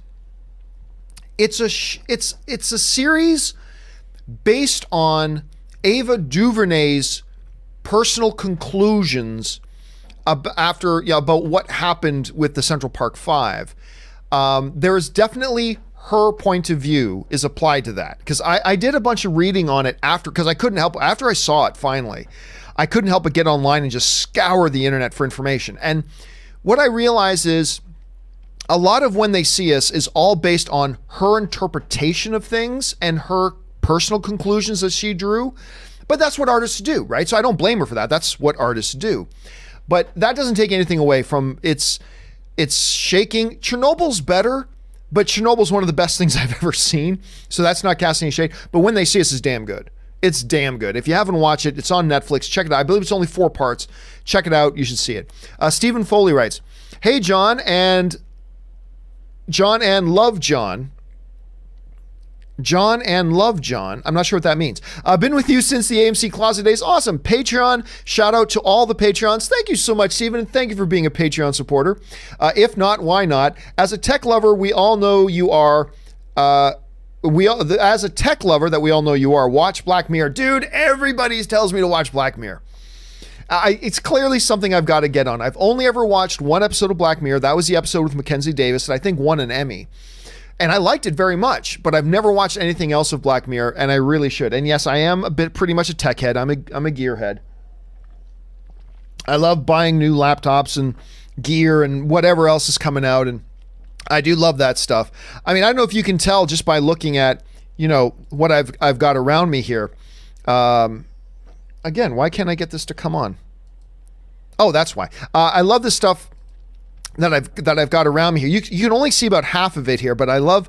a series based on Ava DuVernay's personal conclusions about what happened with the Central Park Five. There is definitely her point of view is applied to that, because I did a bunch of reading on it because I couldn't help, after I saw it finally, I couldn't help but get online and just scour the internet for information. And what I realized is a lot of When They See Us is all based on her interpretation of things and her personal conclusions that she drew. But that's what artists do, right? So I don't blame her for that. That's what artists do. But that doesn't take anything away from it's shaking. Chernobyl's better, but Chernobyl's one of the best things I've ever seen. So that's not casting any shade. But When They See Us is damn good. It's damn good. If you haven't watched it, it's on Netflix. Check it out. I believe it's only 4 parts. Check it out. You should see it. Stephen Foley writes, hey, John and Love John. John and Love John. I'm not sure what that means. I've been with you since the AMC Closet days. Awesome. Patreon. Shout out to all the Patreons. Thank you so much, Stephen, and thank you for being a Patreon supporter. If not, why not? As a tech lover, we all know you are. As a tech lover that we all know you are, watch Black Mirror. Dude, everybody tells me to watch Black Mirror. It's clearly something I've got to get on. I've only ever watched one episode of Black Mirror. That was the episode with Mackenzie Davis that I think won an Emmy. And I liked it very much, but I've never watched anything else of Black Mirror, and I really should. And yes, I am pretty much a tech head. I'm a gearhead. I love buying new laptops and gear and whatever else is coming out, and I do love that stuff. I mean, I don't know if you can tell just by looking at, what I've got around me here. Again, why can't I get this to come on? Oh, that's why. I love the stuff that I've got around me here. You can only see about half of it here, but I love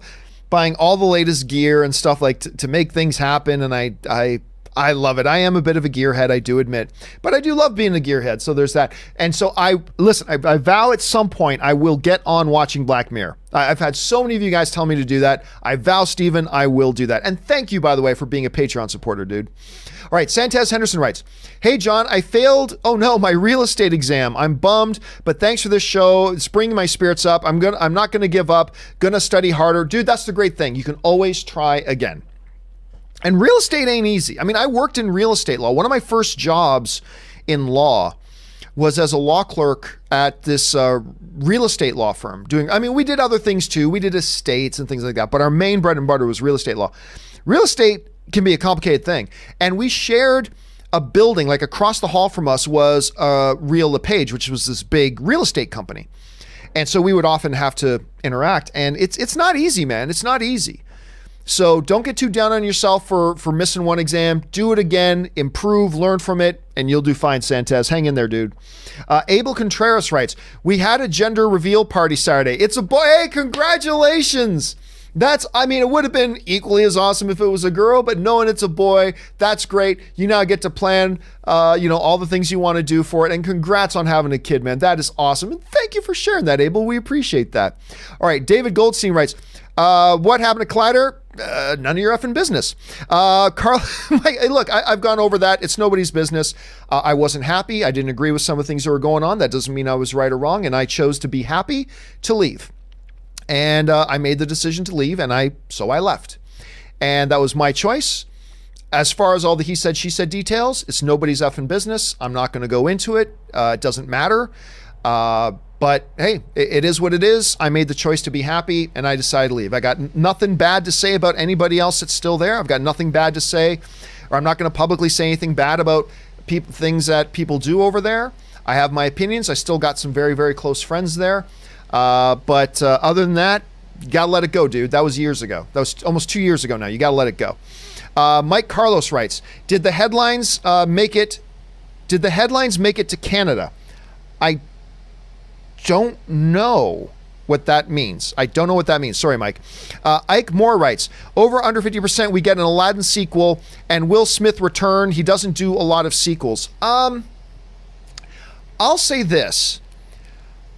buying all the latest gear and stuff like to make things happen. And I love it. I am a bit of a gearhead, I do admit, but I do love being a gearhead. So there's that. And so I vow at some point I will get on watching Black Mirror. I've had so many of you guys tell me to do that. I vow, Stephen, I will do that. And thank you, by the way, for being a Patreon supporter, dude. All right, Santez Henderson writes, "Hey, John, I failed, oh no, my real estate exam. I'm bummed, but thanks for this show. It's bringing my spirits up. I'm not going to give up. Going to study harder." Dude, that's the great thing. You can always try again. And real estate ain't easy. I mean, I worked in real estate law. One of my first jobs in law was as a law clerk at this real estate law firm. We did other things too. We did estates and things like that, but our main bread and butter was real estate law. Real estate can be a complicated thing. And we shared a building, like across the hall from us was Real LePage, which was this big real estate company. And so we would often have to interact, and it's not easy, man. It's not easy. So don't get too down on yourself for missing one exam. Do it again, improve, learn from it, and you'll do fine, Santez. Hang in there, dude. Abel Contreras writes, "We had a gender reveal party Saturday. It's a boy. Hey, congratulations." It would have been equally as awesome if it was a girl, but knowing it's a boy, that's great. You now get to plan, all the things you want to do for it. And congrats on having a kid, man. That is awesome. And thank you for sharing that, Abel. We appreciate that. All right, David Goldstein writes, "What happened to Collider? None of your effing business." Carl, look, I've gone over that. It's nobody's business. I wasn't happy. I didn't agree with some of the things that were going on. That doesn't mean I was right or wrong. And I chose to be happy to leave. And I made the decision to leave, and so I left. And that was my choice. As far as all the he said, she said details, it's nobody's effing business. I'm not going to go into it. It doesn't matter. But hey, it is what it is. I made the choice to be happy, and I decided to leave. I got nothing bad to say about anybody else that's still there. I've got nothing bad to say, or I'm not going to publicly say anything bad about things that people do over there. I have my opinions. I still got some very, very close friends there. But other than that, you gotta let it go, dude. That was years ago. That was almost 2 years ago now. You gotta let it go. Mike Carlos writes, did the headlines make it to Canada? I don't know what that means. Sorry, Mike. Ike Moore writes, over under 50%, we get an Aladdin sequel and Will Smith return. He doesn't do a lot of sequels. I'll say this.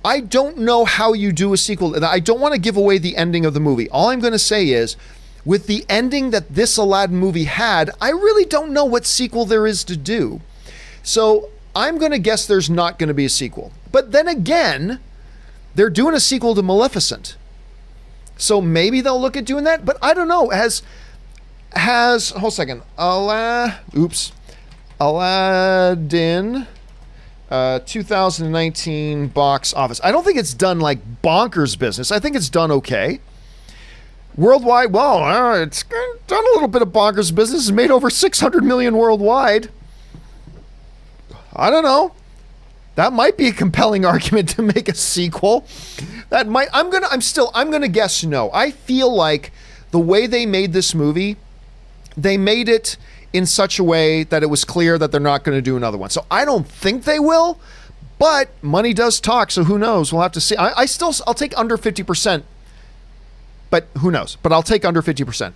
I don't know how you do a sequel. I don't want to give away the ending of the movie. All I'm going to say is, with the ending that this Aladdin movie had, I really don't know what sequel there is to do. So I'm going to guess there's not going to be a sequel. But then again, they're doing a sequel to Maleficent. So maybe they'll look at doing that, but I don't know. Hold a second. Aladdin 2019 box office. I don't think it's done like bonkers business. I think it's done okay. Worldwide, it's done a little bit of bonkers business. It's made over 600 million worldwide. I don't know. That might be a compelling argument to make a sequel. I'm gonna guess no. I feel like the way they made this movie, they made it in such a way that it was clear that they're not going to do another one. So I don't think they will, but money does talk. So who knows? We'll have to see. I'll take under 50%, but who knows? But I'll take under 50%.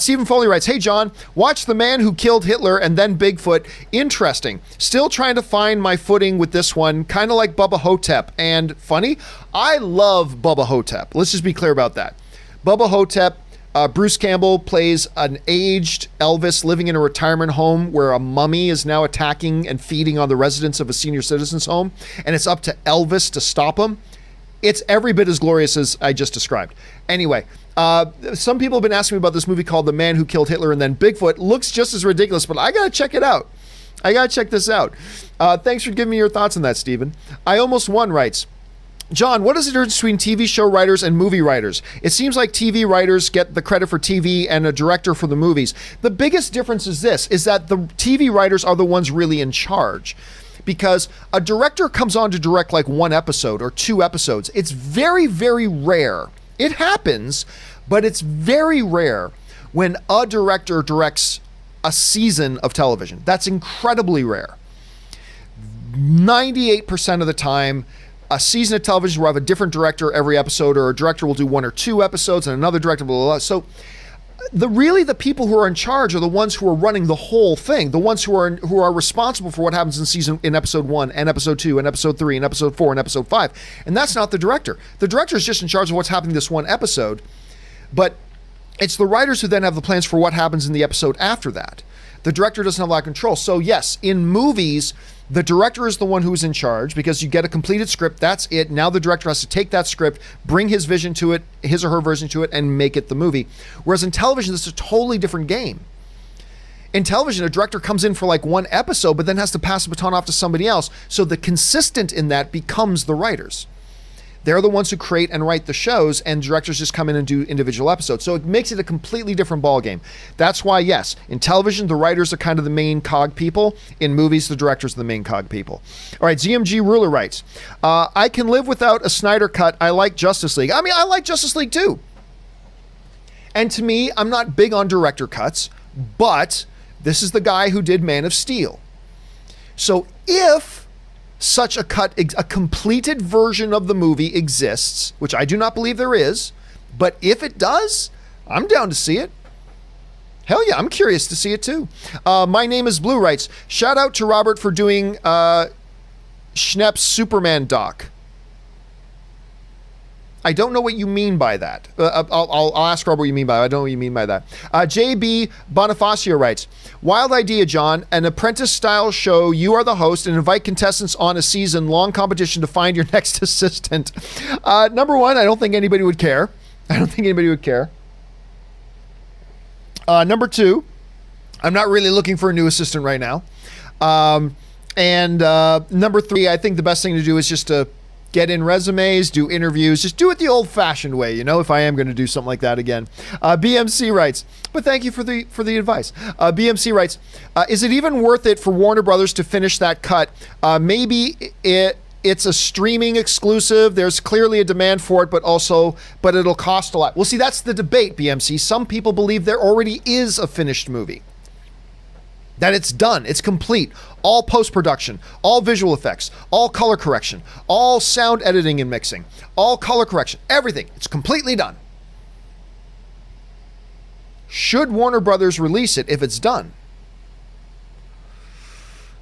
Stephen Foley writes, hey, John, watch The Man Who Killed Hitler and Then Bigfoot. Interesting. Still trying to find my footing with this one. Kind of like Bubba Hotep. And funny, I love Bubba Hotep. Let's just be clear about that. Bubba Hotep, Bruce Campbell plays an aged Elvis living in a retirement home where a mummy is now attacking and feeding on the residents of a senior citizen's home. And it's up to Elvis to stop him. It's every bit as glorious as I just described. Anyway, some people have been asking me about this movie called The Man Who Killed Hitler and Then Bigfoot. Looks just as ridiculous, but I got to check it out. I got to check this out. Thanks for giving me your thoughts on that, Stephen. I Almost Won writes, John, what is the difference between TV show writers and movie writers? It seems like TV writers get the credit for TV and a director for the movies. The biggest difference is this, is that the TV writers are the ones really in charge. Because a director comes on to direct like one episode or two episodes. It's very, very rare. It happens, but it's very rare when a director directs a season of television. That's incredibly rare. 98% of the time, a season of television will have a different director every episode, or a director will do 1 or 2 episodes and another director blah, blah, blah. So the people who are in charge are the ones who are running the whole thing, the ones who are responsible for what happens in episode 1 and episode 2 and episode 3 and episode 4 and episode 5. And that's not the director. The director is just in charge of what's happening this one episode, but it's the writers who then have the plans for what happens in the episode after that. The director doesn't have a lot of control. So yes, in movies, the director is the one who's in charge, because you get a completed script. That's it. Now the director has to take that script, bring his vision to it, his or her version to it, and make it the movie. Whereas in television, this is a totally different game. In television, a director comes in for like 1 episode, but then has to pass the baton off to somebody else. So the consistent in that becomes the writers. They're the ones who create and write the shows, and directors just come in and do individual episodes. So it makes it a completely different ballgame. That's why, yes, in television, the writers are kind of the main cog people. In movies, the directors are the main cog people. All right, ZMG Ruler writes, I can live without a Snyder cut. I like Justice League. I mean, I like Justice League too. And to me, I'm not big on director cuts, but this is the guy who did Man of Steel. So if such a cut, a completed version of the movie exists, which I do not believe there is, but if it does, I'm down to see it. Hell yeah, I'm curious to see it too. My Name is Blue writes, shout out to Robert for doing Schnepp's Superman doc. I don't know what you mean by that. I'll ask Robert what you mean by it. I don't know what you mean by that. JB Bonifacio writes, wild idea, John. An apprentice-style show. You are the host and invite contestants on a season-long competition to find your next assistant. Number one, I don't think anybody would care. Number two, I'm not really looking for a new assistant right now. Number three, I think the best thing to do is just to get in resumes, do interviews, just do it the old-fashioned way, if I am going to do something like that again. BMC writes, but thank you for the advice. BMC writes, is it even worth it for Warner Brothers to finish that cut? Maybe it's a streaming exclusive. There's clearly a demand for it, but it'll cost a lot. Well, see, that's the debate, BMC. Some people believe there already is a finished movie. That it's done, it's complete, all post-production, all visual effects, all color correction, all sound editing and mixing, all color correction, everything, it's completely done. Should Warner Brothers release it if it's done?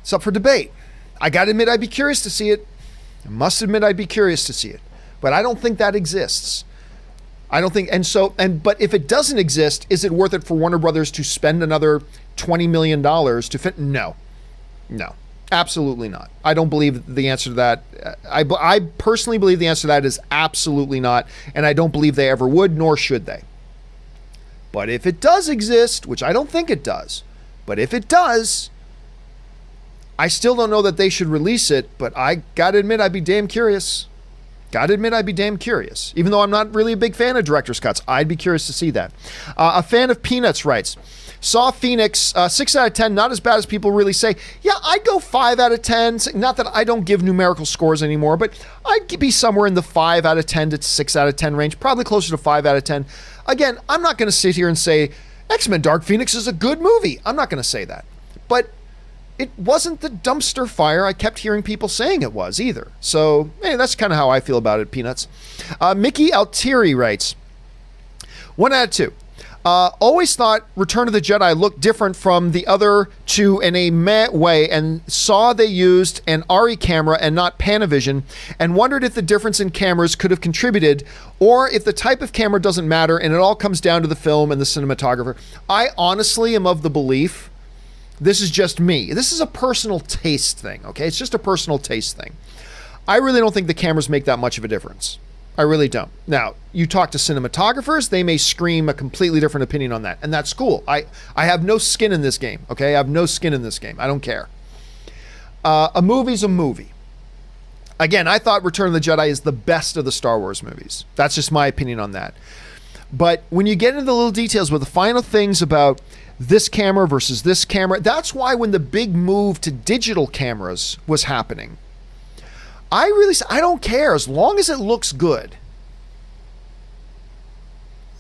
It's up for debate. I gotta admit, I'd be curious to see it. I must admit, I'd be curious to see it. But I don't think that exists. I don't think, but if it doesn't exist, is it worth it for Warner Brothers to spend another $20 million to fit? No, absolutely not. I don't believe the answer to that. I personally believe the answer to that is absolutely not, and I don't believe they ever would, nor should they. But if it does exist, which I don't think it does, but if it does, I still don't know that they should release it, but I gotta admit, I'd be damn curious. Even though I'm not really a big fan of director's cuts, I'd be curious to see that. A fan of Peanuts writes, saw Phoenix, 6 out of 10, not as bad as people really say. Yeah, I'd go 5 out of 10. Not that I don't give numerical scores anymore, but I'd be somewhere in the 5 out of 10 to 6 out of 10 range, probably closer to 5 out of 10. Again, I'm not going to sit here and say X-Men Dark Phoenix is a good movie. I'm not going to say that. But it wasn't the dumpster fire I kept hearing people saying it was either. So, that's kind of how I feel about it, Peanuts. Mickey Altieri writes, 1 out of 2. Always thought Return of the Jedi looked different from the other two in a meh way, and saw they used an ARRI camera and not Panavision, and wondered if the difference in cameras could have contributed, or if the type of camera doesn't matter and it all comes down to the film and the cinematographer. I honestly am of the belief, this is just me. This is a personal taste thing, okay? It's just a personal taste thing. I really don't think the cameras make that much of a difference. I really don't. Now, you talk to cinematographers, they may scream a completely different opinion on that, and that's cool. I have no skin in this game, okay? I have no skin in this game. I don't care. A movie's a movie. Again, I thought Return of the Jedi is the best of the Star Wars movies. That's just my opinion on that. But when you get into the little details with the final things about this camera versus this camera, that's why when the big move to digital cameras was happening, I don't care as long as it looks good.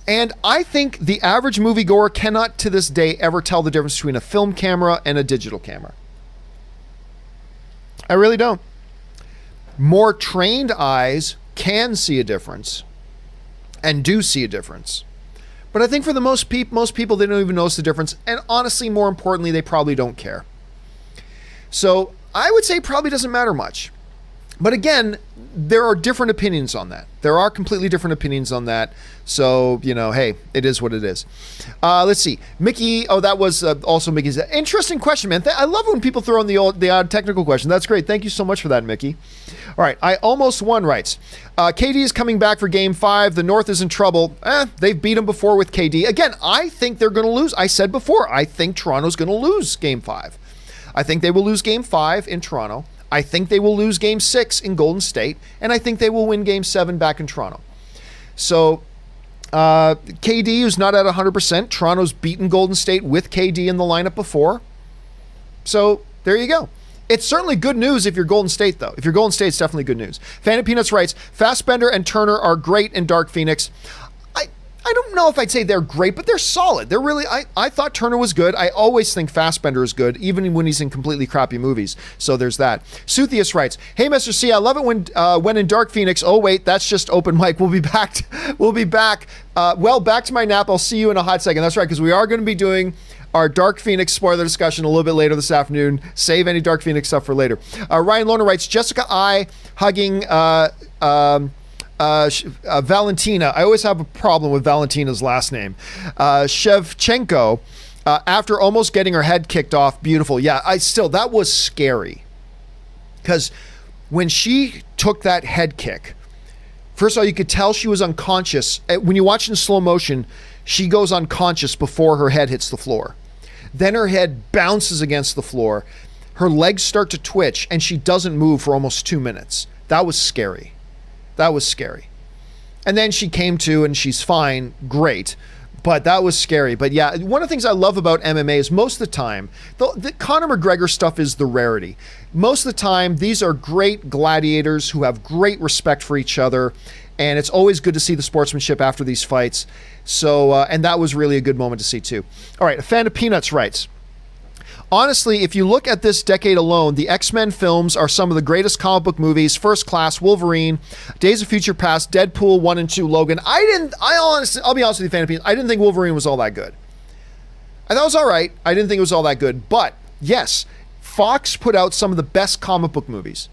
And I think the average moviegoer cannot to this day ever tell the difference between a film camera and a digital camera. I really don't. More trained eyes can see a difference and do see a difference. But I think for the most people, they don't even notice the difference. And honestly, more importantly, they probably don't care. So I would say it probably doesn't matter much. But again, there are different opinions on that. There are completely different opinions on that. So, hey, it is what it is. Let's see. Mickey, that was also Mickey's. Interesting question, man. I love when people throw in the odd technical question. That's great. Thank you so much for that, Mickey. All right. I Almost Won writes, KD is coming back for Game 5. The North is in trouble. They've beat them before with KD. Again, I think they're going to lose. I said before, I think Toronto's going to lose Game 5. I think they will lose Game 5 in Toronto. I think they will lose Game 6 in Golden State, and I think they will win Game 7 back in Toronto. So, KD is not at 100%. Toronto's beaten Golden State with KD in the lineup before. So, there you go. It's certainly good news if you're Golden State, though. If you're Golden State, it's definitely good news. Fan of Peanuts writes, Fassbender and Turner are great in Dark Phoenix. I don't know if I'd say they're great, but they're solid. They're really, I thought Turner was good. I always think Fassbender is good, even when he's in completely crappy movies. So there's that. Suthius writes, hey, Mr. C, I love it when in Dark Phoenix, oh wait, that's just open mic. We'll be back. Back to my nap. I'll see you in a hot second. That's right, because we are going to be doing our Dark Phoenix spoiler discussion a little bit later this afternoon. Save any Dark Phoenix stuff for later. Ryan Lohner writes, Jessica I hugging, Valentina. I always have a problem with Valentina's last name. Shevchenko, after almost getting her head kicked off, beautiful. Yeah, that was scary. Because when she took that head kick, first of all, you could tell she was unconscious. When you watch in slow motion, she goes unconscious before her head hits the floor. Then her head bounces against the floor. Her legs start to twitch, and she doesn't move for almost 2 minutes. That was scary. That was scary. And then she came to and she's fine. Great. But that was scary. But yeah, one of the things I love about MMA is most of the time, the Conor McGregor stuff is the rarity. Most of the time, these are great gladiators who have great respect for each other. And it's always good to see the sportsmanship after these fights. So, and that was really a good moment to see too. All right, a fan of Peanuts writes, honestly, if you look at this decade alone, the X-Men films are some of the greatest comic book movies. First Class, Wolverine, Days of Future Past, Deadpool 1 and 2, Logan. I'll be honest with you, fan of Peanuts, I didn't think Wolverine was all that good. I thought it was all right. I didn't think it was all that good. But yes, Fox put out some of the best comic book movies.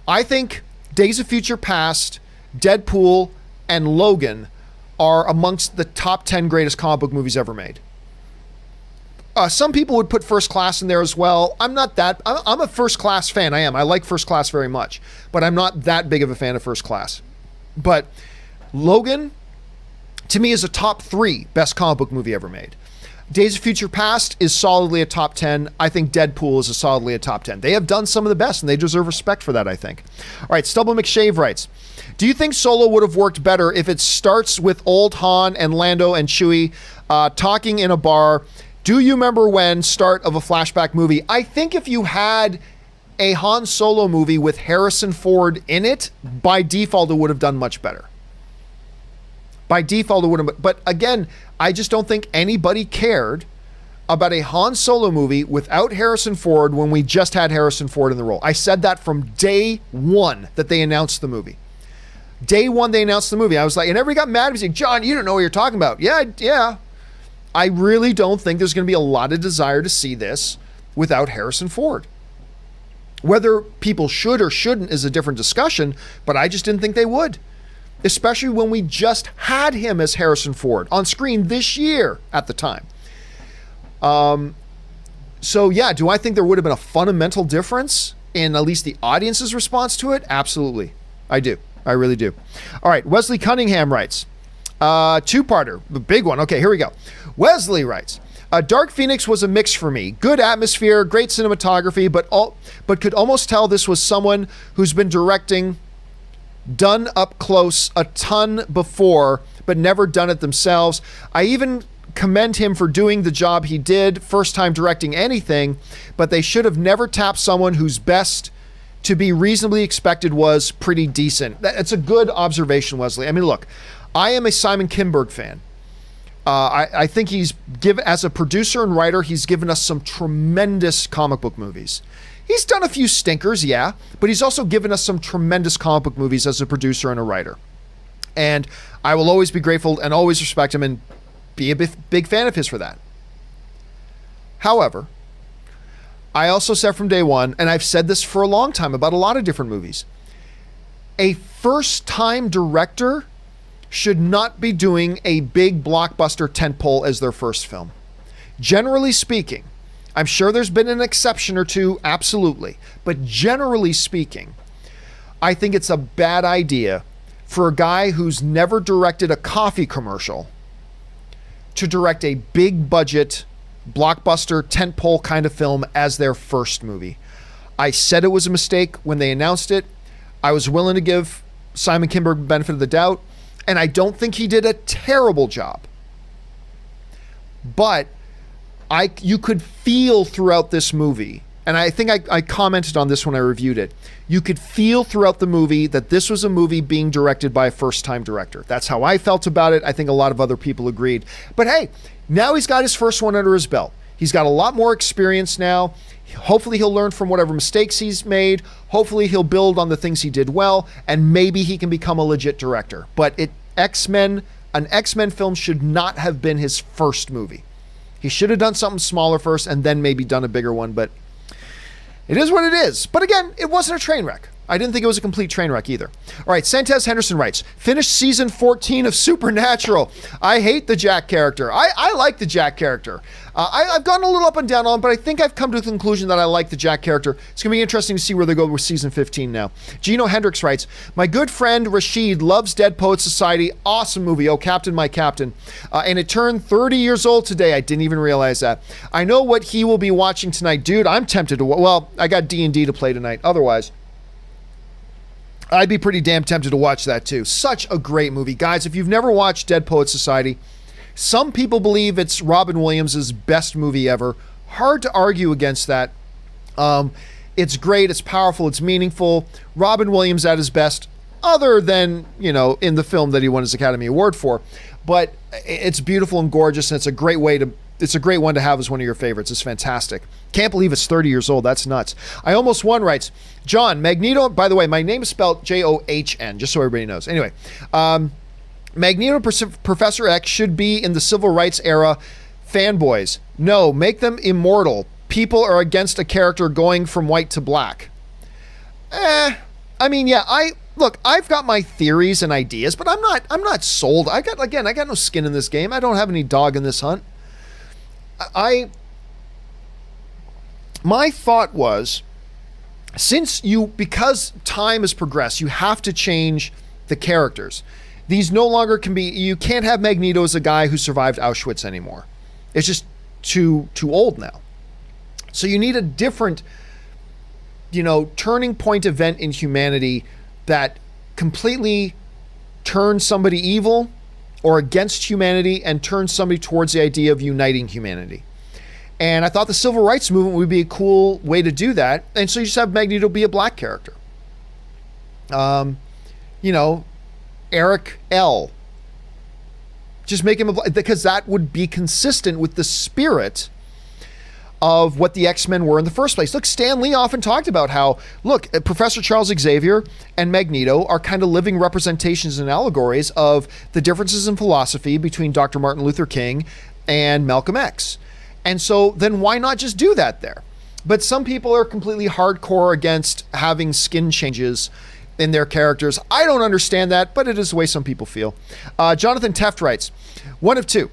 I think Days of Future Past, Deadpool, and Logan are amongst the top 10 greatest comic book movies ever made. Some people would put First Class in there as well. I'm a First Class fan. I am. I like First Class very much, but I'm not that big of a fan of First Class. But Logan, to me, is a top 3 best comic book movie ever made. Days of Future Past is solidly a top 10. I think Deadpool is solidly a top 10. They have done some of the best, and they deserve respect for that, I think. All right, Stubble McShave writes, do you think Solo would have worked better if it starts with old Han and Lando and Chewie talking in a bar? Do you remember when start of a flashback movie? I think if you had a Han Solo movie with Harrison Ford in it, by default, it would have done much better. By default, it would have. But again, I just don't think anybody cared about a Han Solo movie without Harrison Ford when we just had Harrison Ford in the role. I said that from day one that they announced the movie. Day one they announced the movie. I was like, and everybody got mad at me saying, John, you don't know what you're talking about. Yeah. I really don't think there's going to be a lot of desire to see this without Harrison Ford. Whether people should or shouldn't is a different discussion, but I just didn't think they would. Especially when we just had him as Harrison Ford on screen this year at the time. So yeah, do I think there would have been a fundamental difference in at least the audience's response to it? Absolutely. I do. I really do. All right, Wesley Cunningham writes, two-parter, the big one. Okay, here we go. Wesley writes, Dark Phoenix was a mix for me. Good atmosphere, great cinematography, but could almost tell this was someone who's been directing, done up close a ton before, but never done it themselves. I even commend him for doing the job he did, first time directing anything, but they should have never tapped someone whose best to be reasonably expected was pretty decent. That's a good observation, Wesley. I mean, look, I am a Simon Kinberg fan. I think as a producer and writer, he's given us some tremendous comic book movies. He's done a few stinkers, yeah, but he's also given us some tremendous comic book movies as a producer and a writer. And I will always be grateful and always respect him and be a big fan of his for that. However, I also said from day one, and I've said this for a long time about a lot of different movies, a first-time director should not be doing a big blockbuster tentpole as their first film. Generally speaking, I'm sure there's been an exception or two, absolutely, but generally speaking, I think it's a bad idea for a guy who's never directed a coffee commercial to direct a big budget blockbuster tentpole kind of film as their first movie. I said it was a mistake when they announced it. I was willing to give Simon Kinberg the benefit of the doubt, and I don't think he did a terrible job. But you could feel throughout this movie, and I think I commented on this when I reviewed it, you could feel throughout the movie that this was a movie being directed by a first-time director. That's how I felt about it. I think a lot of other people agreed. But hey, now he's got his first one under his belt. He's got a lot more experience now. Hopefully he'll learn from whatever mistakes he's made. Hopefully he'll build on the things he did well, and maybe he can become a legit director. But an X-Men film should not have been his first movie. He should have done something smaller first and then maybe done a bigger one, but it is what it is. But again, it wasn't a train wreck. I didn't think it was a complete train wreck either. All right, Santez Henderson writes, finished season 14 of Supernatural. I hate the Jack character. I like the Jack character. I've gone a little up and down on him, but I think I've come to the conclusion that I like the Jack character. It's going to be interesting to see where they go with season 15 now. Gino Hendricks writes, my good friend Rashid loves Dead Poets Society. Awesome movie. Oh, Captain, my Captain. And it turned 30 years old today. I didn't even realize that. I know what he will be watching tonight. Dude, I'm tempted to, well, I got D&D to play tonight. Otherwise, I'd be pretty damn tempted to watch that too. Such a great movie. Guys, if you've never watched Dead Poets Society, some people believe it's Robin Williams' best movie ever. Hard to argue against that. It's great, it's powerful, it's meaningful. Robin Williams at his best, other than, in the film that he won his Academy Award for. But it's beautiful and gorgeous, and it's a great one to have as one of your favorites. It's fantastic. Can't believe it's 30 years old. That's nuts. I Almost Won writes, John, Magneto, by the way, my name is spelled John, just so everybody knows. Anyway, Magneto Professor X should be in the civil rights era. Fanboys, no, make them immortal. People are against a character going from white to black. I've got my theories and ideas, but I'm not sold. I got no skin in this game. I don't have any dog in this hunt. My thought was, because time has progressed, you have to change the characters. These no longer you can't have Magneto as a guy who survived Auschwitz anymore. It's just too old now. So you need a different, turning point event in humanity that completely turns somebody evil or against humanity and turns somebody towards the idea of uniting humanity. And I thought the civil rights movement would be a cool way to do that. And so you just have Magneto be a black character. Eric L. Just make him because that would be consistent with the spirit of what the X-Men were in the first place. Look, Stan Lee often talked about how, Professor Charles Xavier and Magneto are kind of living representations and allegories of the differences in philosophy between Dr. Martin Luther King and Malcolm X. And so then why not just do that there? But some people are completely hardcore against having skin changes in their characters. I don't understand that, but it is the way some people feel. Jonathan Teft writes, one of two.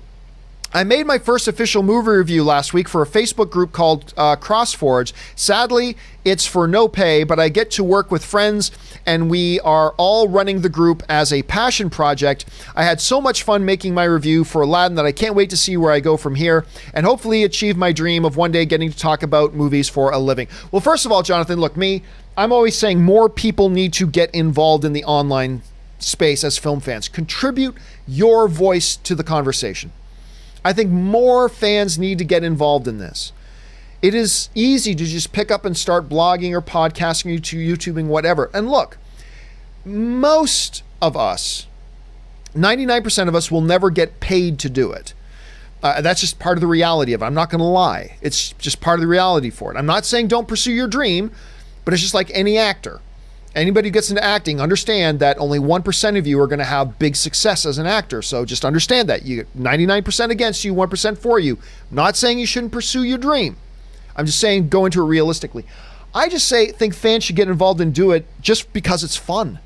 I made my first official movie review last week for a Facebook group called CrossForge. Sadly, it's for no pay, but I get to work with friends, and we are all running the group as a passion project. I had so much fun making my review for Aladdin that I can't wait to see where I go from here, and hopefully achieve my dream of one day getting to talk about movies for a living. Well, first of all, Jonathan, look, I'm always saying more people need to get involved in the online space as film fans. Contribute your voice to the conversation. I think more fans need to get involved in this. It is easy to just pick up and start blogging or podcasting, YouTubing, whatever. And look, most of us, 99% of us will never get paid to do it. That's just part of the reality of it. I'm not going to lie. It's just part of the reality for it. I'm not saying don't pursue your dream, but it's just like any actor. Anybody who gets into acting, understand that only 1% of you are going to have big success as an actor. So just understand that. You 99% against you, 1% for you. I'm not saying you shouldn't pursue your dream. I'm just saying go into it realistically. I just think fans should get involved and do it just because it's fun.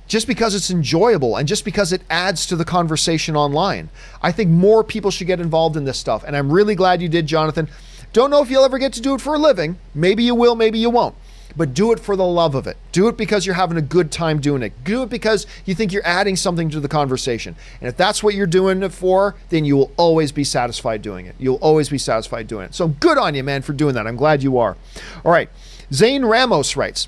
Just because it's enjoyable and just because it adds to the conversation online. I think more people should get involved in this stuff. And I'm really glad you did, Jonathan. Don't know if you'll ever get to do it for a living. Maybe you will, maybe you won't. But do it for the love of it. Do it because you're having a good time doing it. Do it because you think you're adding something to the conversation. And if that's what you're doing it for, then you will always be satisfied doing it. You'll always be satisfied doing it. So good on you, man, for doing that. I'm glad you are. All right. Zane Ramos writes,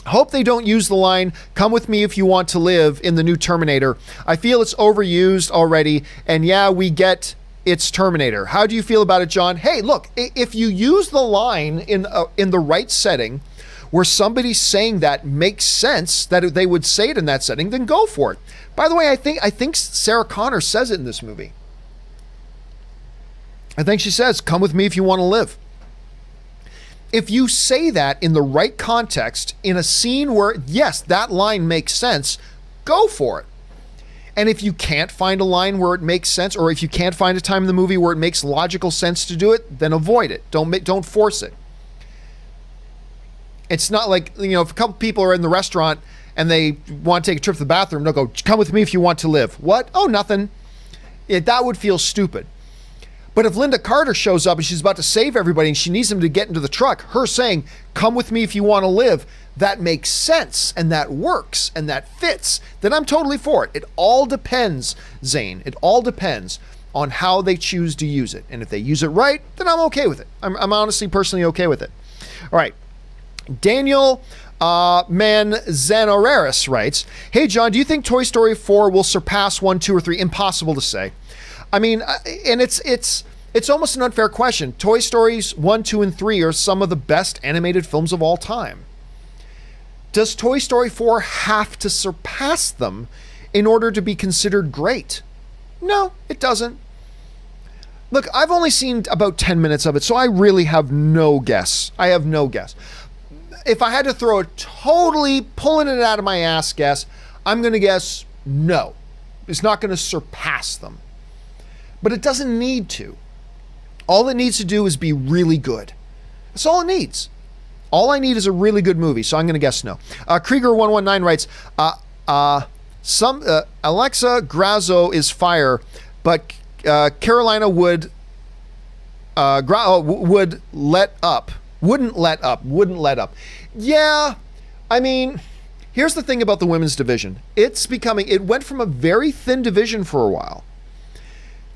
hope they don't use the line, come with me if you want to live, in the new Terminator. I feel it's overused already. And yeah, we get it's Terminator. How do you feel about it, John? Hey, look, if you use the line in the right setting, where somebody's saying that makes sense, that they would say it in that setting, then go for it. By the way, I think Sarah Connor says it in this movie. I think she says, come with me if you want to live. If you say that in the right context, in a scene where, yes, that line makes sense, go for it. And if you can't find a line where it makes sense, or if you can't find a time in the movie where it makes logical sense to do it, then avoid it. Don't force it. It's not like, if a couple people are in the restaurant and they want to take a trip to the bathroom, they'll go, come with me if you want to live. What? Oh, nothing. That would feel stupid. But if Linda Carter shows up and she's about to save everybody and she needs them to get into the truck, her saying, come with me if you want to live, that makes sense and that works and that fits, then I'm totally for it. It all depends, Zane. It all depends on how they choose to use it. And if they use it right, then I'm okay with it. I'm honestly, personally okay with it. All right. Daniel Manzanares writes, hey, John, do you think Toy Story 4 will surpass 1, 2, or 3? Impossible to say. I mean, and it's almost an unfair question. Toy Stories 1, 2, and 3 are some of the best animated films of all time. Does Toy Story 4 have to surpass them in order to be considered great? No, it doesn't. Look, I've only seen about 10 minutes of it, so I really have no guess. I have no guess. If I had to throw a totally pulling it out of my ass guess, I'm going to guess no. It's not going to surpass them. But it doesn't need to. All it needs to do is be really good. That's all it needs. All I need is a really good movie, so I'm going to guess no. Krieger119 writes, Alexa Grasso is fire, but Carolina wouldn't let up. Yeah, I mean, here's the thing about the women's division. It went from a very thin division for a while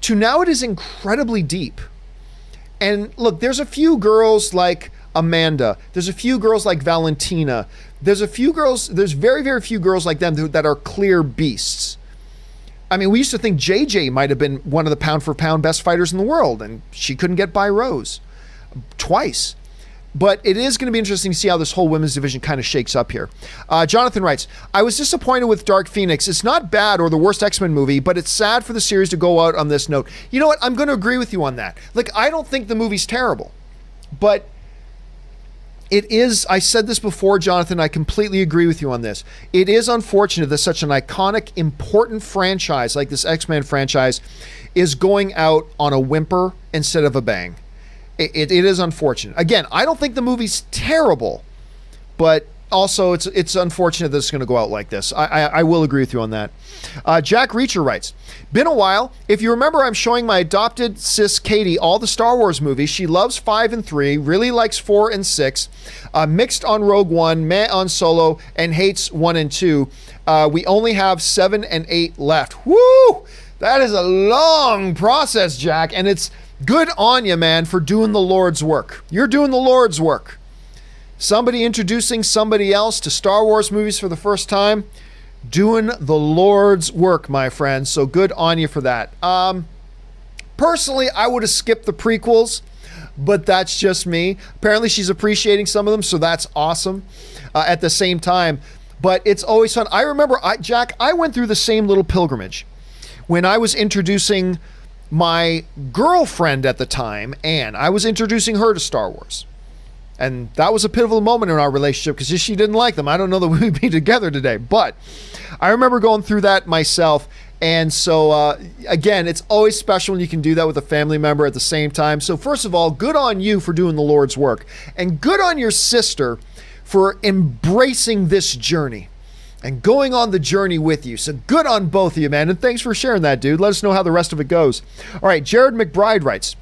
to now it is incredibly deep. And look, there's a few girls like Amanda. There's a few girls like Valentina. There's very, very few girls like them that are clear beasts. I mean, we used to think JJ might have been one of the pound for pound best fighters in the world, and she couldn't get by Rose twice. But it is going to be interesting to see how this whole women's division kind of shakes up here. Jonathan writes, I was disappointed with Dark Phoenix. It's not bad or the worst X-Men movie, but it's sad for the series to go out on this note. You know what? I'm going to agree with you on that. Like, I don't think the movie's terrible, but it is, I said this before, Jonathan, I completely agree with you on this. It is unfortunate that such an iconic, important franchise like this X-Men franchise is going out on a whimper instead of a bang. It is unfortunate. Again, I don't think the movie's terrible, but also it's unfortunate that it's going to go out like this. I will agree with you on that. Jack Reacher writes, been a while. If you remember, I'm showing my adopted sis Katie all the Star Wars movies. She loves 5 and 3, really likes 4 and 6, mixed on Rogue One, meh on Solo, and hates 1 and 2. We only have 7 and 8 left. Woo! That is a long process, Jack, and it's good on you, man, for doing the Lord's work. You're doing the Lord's work. Somebody introducing somebody else to Star Wars movies for the first time, doing the Lord's work, my friend. So good on you for that. Personally, I would have skipped the prequels, but that's just me. Apparently, she's appreciating some of them, so that's awesome at the same time. But it's always fun. I remember, Jack, I went through the same little pilgrimage when I was introducing my girlfriend at the time, Anne, I was introducing her to Star Wars. And that was a pivotal moment in our relationship because she didn't like them. I don't know that we'd be together today. But I remember going through that myself. And so, again, it's always special when you can do that with a family member at the same time. So first of all, good on you for doing the Lord's work. And good on your sister for embracing this journey and going on the journey with you. So good on both of you, man. And thanks for sharing that, dude. Let us know how the rest of it goes. All right, Jared McBride writes,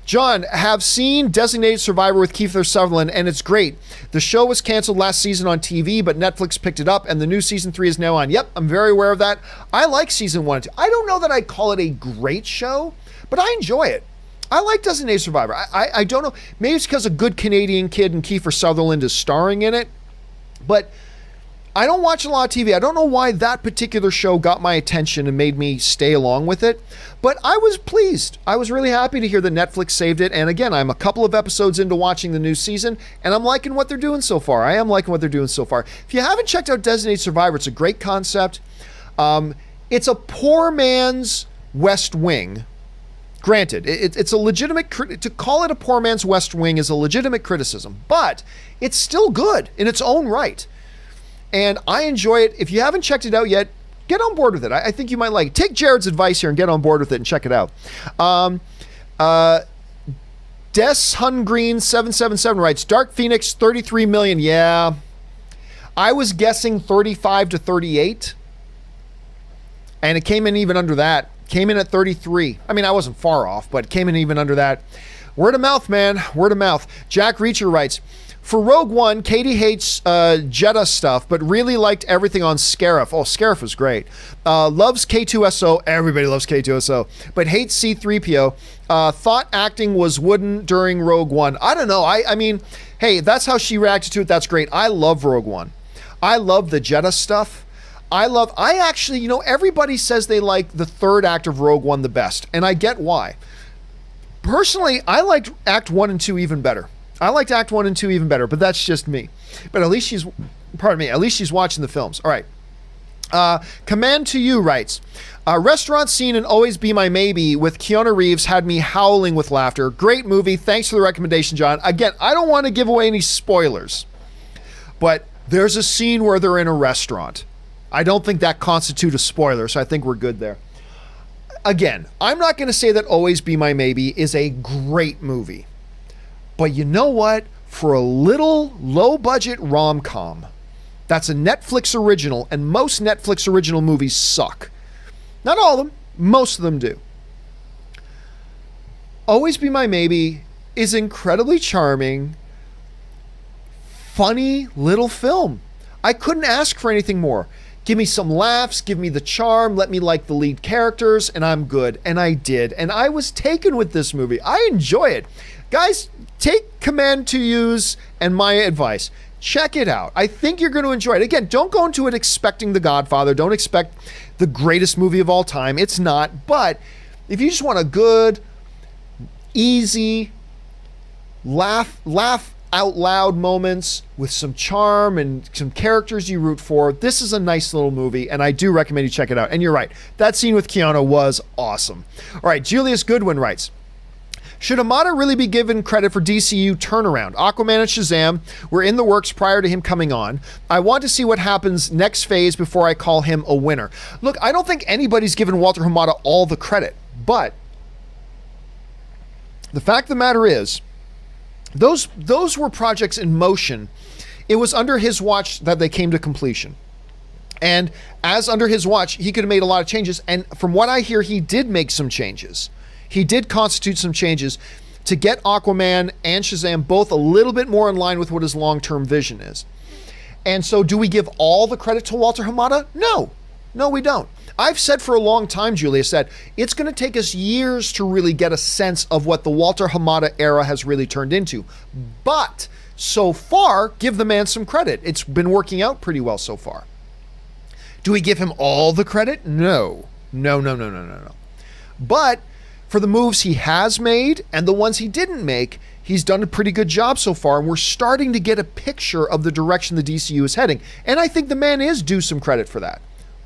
John, have seen Designated Survivor with Kiefer Sutherland, and it's great. The show was canceled last season on TV, but Netflix picked it up, and the new season 3 is now on. Yep, I'm very aware of that. I like season 1 and 2. I don't know that I'd call it a great show, but I enjoy it. I like Designated Survivor. I don't know. Maybe it's because a good Canadian kid and Kiefer Sutherland is starring in it, but I don't watch a lot of TV. I don't know why that particular show got my attention and made me stay along with it, but I was pleased. I was really happy to hear that Netflix saved it. And again, I'm a couple of episodes into watching the new season, and I'm liking what they're doing so far. I am liking what they're doing so far. If you haven't checked out Designated Survivor, it's a great concept. It's a poor man's West Wing. Granted, it's a legitimate, to call it a poor man's West Wing is a legitimate criticism, but it's still good in its own right. And I enjoy it. If you haven't checked it out yet, get on board with it. I think you might like it. Take Jared's advice here and get on board with it and check it out. Des Hungreen 777 writes, Dark Phoenix 33 million. Yeah. I was guessing 35 to 38. And it came in even under that. Came in at 33. I mean, I wasn't far off, but came in even under that. Word of mouth, man. Word of mouth. Jack Reacher writes, for Rogue One, Katie hates Jedha stuff, but really liked everything on Scarif. Oh, Scarif was great. Loves K2SO. Everybody loves K2SO, but hates C-3PO. Thought acting was wooden during Rogue One. I don't know. I mean, hey, that's how she reacted to it. That's great. I love Rogue One. I love the Jedha stuff. I actually, everybody says they like the third act of Rogue One the best, and I get why. Personally, I liked Act 1 and 2 even better. I liked Act 1 and 2 even better, but that's just me. But at least she's watching the films. All right. Command to You writes, restaurant scene in Always Be My Maybe with Keanu Reeves had me howling with laughter. Great movie. Thanks for the recommendation, John. Again, I don't want to give away any spoilers, but there's a scene where they're in a restaurant. I don't think that constitutes a spoiler, so I think we're good there. Again, I'm not going to say that Always Be My Maybe is a great movie. But you know what? For a little low-budget rom-com, that's a Netflix original, and most Netflix original movies suck. Not all of them. Most of them do. Always Be My Maybe is incredibly charming, funny little film. I couldn't ask for anything more. Give me some laughs, give me the charm, let me like the lead characters, and I'm good. And I did. And I was taken with this movie. I enjoy it. Guys, take Command to Use and my advice. Check it out. I think you're going to enjoy it. Again, don't go into it expecting The Godfather. Don't expect the greatest movie of all time. It's not. But if you just want a good, easy, laugh out loud moments with some charm and some characters you root for, this is a nice little movie, and I do recommend you check it out. And you're right. That scene with Keanu was awesome. All right, Julius Goodwin writes, should Hamada really be given credit for DCU turnaround? Aquaman and Shazam were in the works prior to him coming on. I want to see what happens next phase before I call him a winner. Look, I don't think anybody's given Walter Hamada all the credit, but the fact of the matter is, those were projects in motion. It was under his watch that they came to completion. And as under his watch, he could have made a lot of changes. And from what I hear, he did make some changes. He did constitute some changes to get Aquaman and Shazam both a little bit more in line with what his long-term vision is. And so do we give all the credit to Walter Hamada? No. No, we don't. I've said for a long time, Julius, that it's going to take us years to really get a sense of what the Walter Hamada era has really turned into. But so far, give the man some credit. It's been working out pretty well so far. Do we give him all the credit? No. No. But for the moves he has made and the ones he didn't make, he's done a pretty good job so far, and we're starting to get a picture of the direction the DCU is heading. And I think the man is due some credit for that.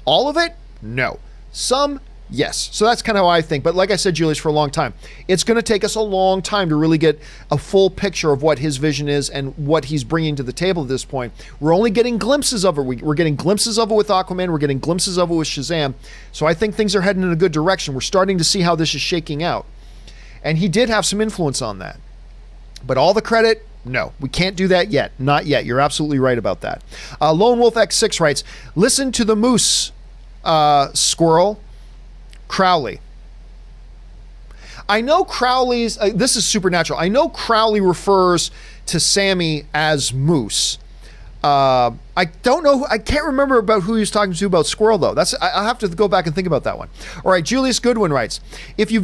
All of it? No. Some? Yes. So that's kind of how I think. But like I said, Julius, for a long time, it's going to take us a long time to really get a full picture of what his vision is and what he's bringing to the table at this point. We're only getting glimpses of it. We're getting glimpses of it with Aquaman. We're getting glimpses of it with Shazam. So I think things are heading in a good direction. We're starting to see how this is shaking out. And he did have some influence on that. But all the credit, no, we can't do that yet. Not yet. You're absolutely right about that. Lone Wolf X6 writes, listen to the moose, squirrel. Crowley. I know Crowley's, this is Supernatural. I know Crowley refers to Sammy as Moose. I don't know, I can't remember about who he was talking to about Squirrel though. I'll have to go back and think about that one. All right, Julius Goodwin writes, if you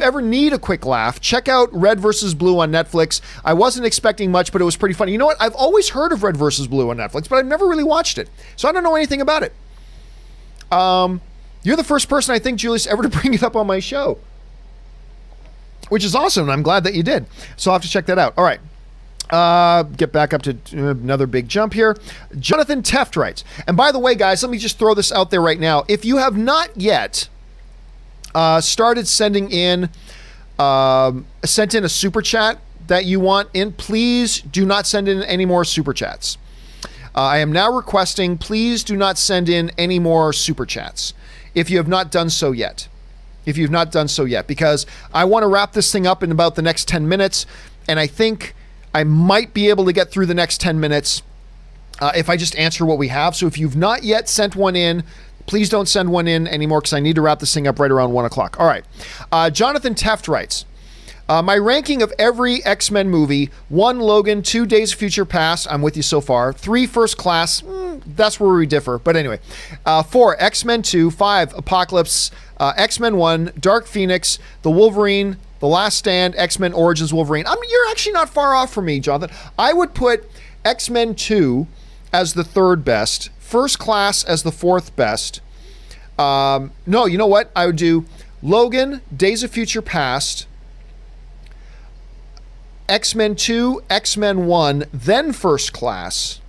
ever need a quick laugh, check out Red vs. Blue on Netflix. I wasn't expecting much, but it was pretty funny. You know what? I've always heard of Red vs. Blue on Netflix, but I've never really watched it. So I don't know anything about it. You're the first person, I think, Julius, ever to bring it up on my show, which is awesome, and I'm glad that you did. So I'll have to check that out. All right. Get back up to another big jump here. Jonathan Teft writes, and by the way, guys, let me just throw this out there right now. If you have not yet started sent in a super chat that you want in, please do not send in any more super chats. I am now requesting, please do not send in any more super chats if you have not done so yet. Because I want to wrap this thing up in about the next 10 minutes, and I think I might be able to get through the next 10 minutes if I just answer what we have. So if you've not yet sent one in, please don't send one in anymore because I need to wrap this thing up right around 1 o'clock. All right. Jonathan Teft writes, my ranking of every X-Men movie: 1, Logan; 2, Days of Future Past. I'm with you so far. 3, First Class. That's where we differ. But anyway. 4, X-Men 2. 5, Apocalypse. X-Men 1, Dark Phoenix, The Wolverine, The Last Stand, X-Men Origins Wolverine. You're actually not far off from me, Jonathan. I would put X-Men 2 as the 3rd best. First Class as the 4th best. No, you know what? I would do Logan, Days of Future Past, X-Men 2, X-Men 1, then First Class.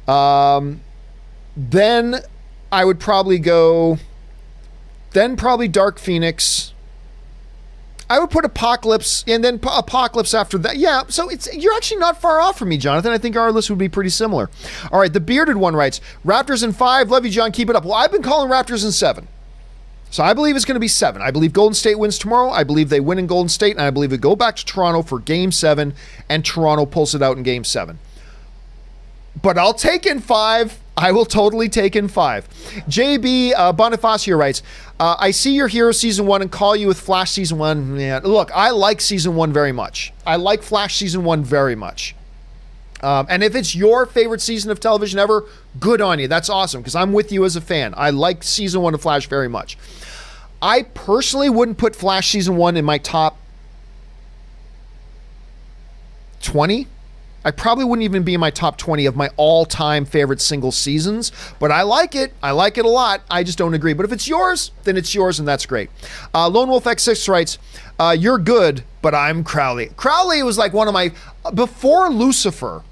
Then I would probably go, then probably Dark Phoenix. I would put Apocalypse, and then Apocalypse after that. Yeah, so you're actually not far off from me, Jonathan. I think our list would be pretty similar. All right, the Bearded One writes, Raptors in 5. Love you, John. Keep it up. Well, I've been calling Raptors in 7. So I believe it's going to be 7. I believe Golden State wins tomorrow. I believe they win in Golden State, and I believe we go back to Toronto for Game 7, and Toronto pulls it out in Game 7. But I'll take in 5. I will totally take in 5. JB Bonifacio writes, I see your Hero Season 1 and call you with Flash Season 1. Yeah, look, I like Season 1 very much. I like Flash Season 1 very much. And if it's your favorite season of television ever, good on you. That's awesome, because I'm with you as a fan. I like Season 1 of Flash very much. I personally wouldn't put Flash Season 1 in my top 20. I probably wouldn't even be in my top 20 of my all-time favorite single seasons, but I like it. I like it a lot. I just don't agree. But if it's yours, then it's yours, and that's great. Lone Wolf X6 writes, you're good, but I'm Crowley. Crowley was like one of my, before Lucifer,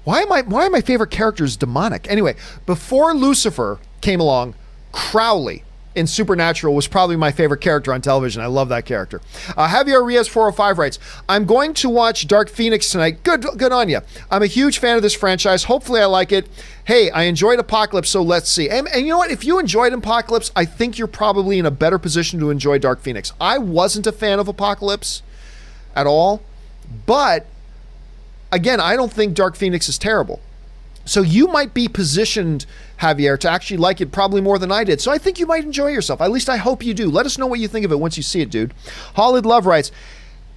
why are my favorite characters demonic? Anyway, before Lucifer came along, Crowley in Supernatural was probably my favorite character on television. I love that character. Javier Riaz 405 writes, I'm going to watch Dark Phoenix tonight. Good on you. I'm a huge fan of this franchise. Hopefully I like it. Hey, I enjoyed Apocalypse, so let's see. And you know what? If you enjoyed Apocalypse, I think you're probably in a better position to enjoy Dark Phoenix. I wasn't a fan of Apocalypse at all, but again, I don't think Dark Phoenix is terrible. So you might be positioned, Javier, to actually like it probably more than I did. So I think you might enjoy yourself. At least I hope you do. Let us know what you think of it once you see it, dude. Holland Love writes,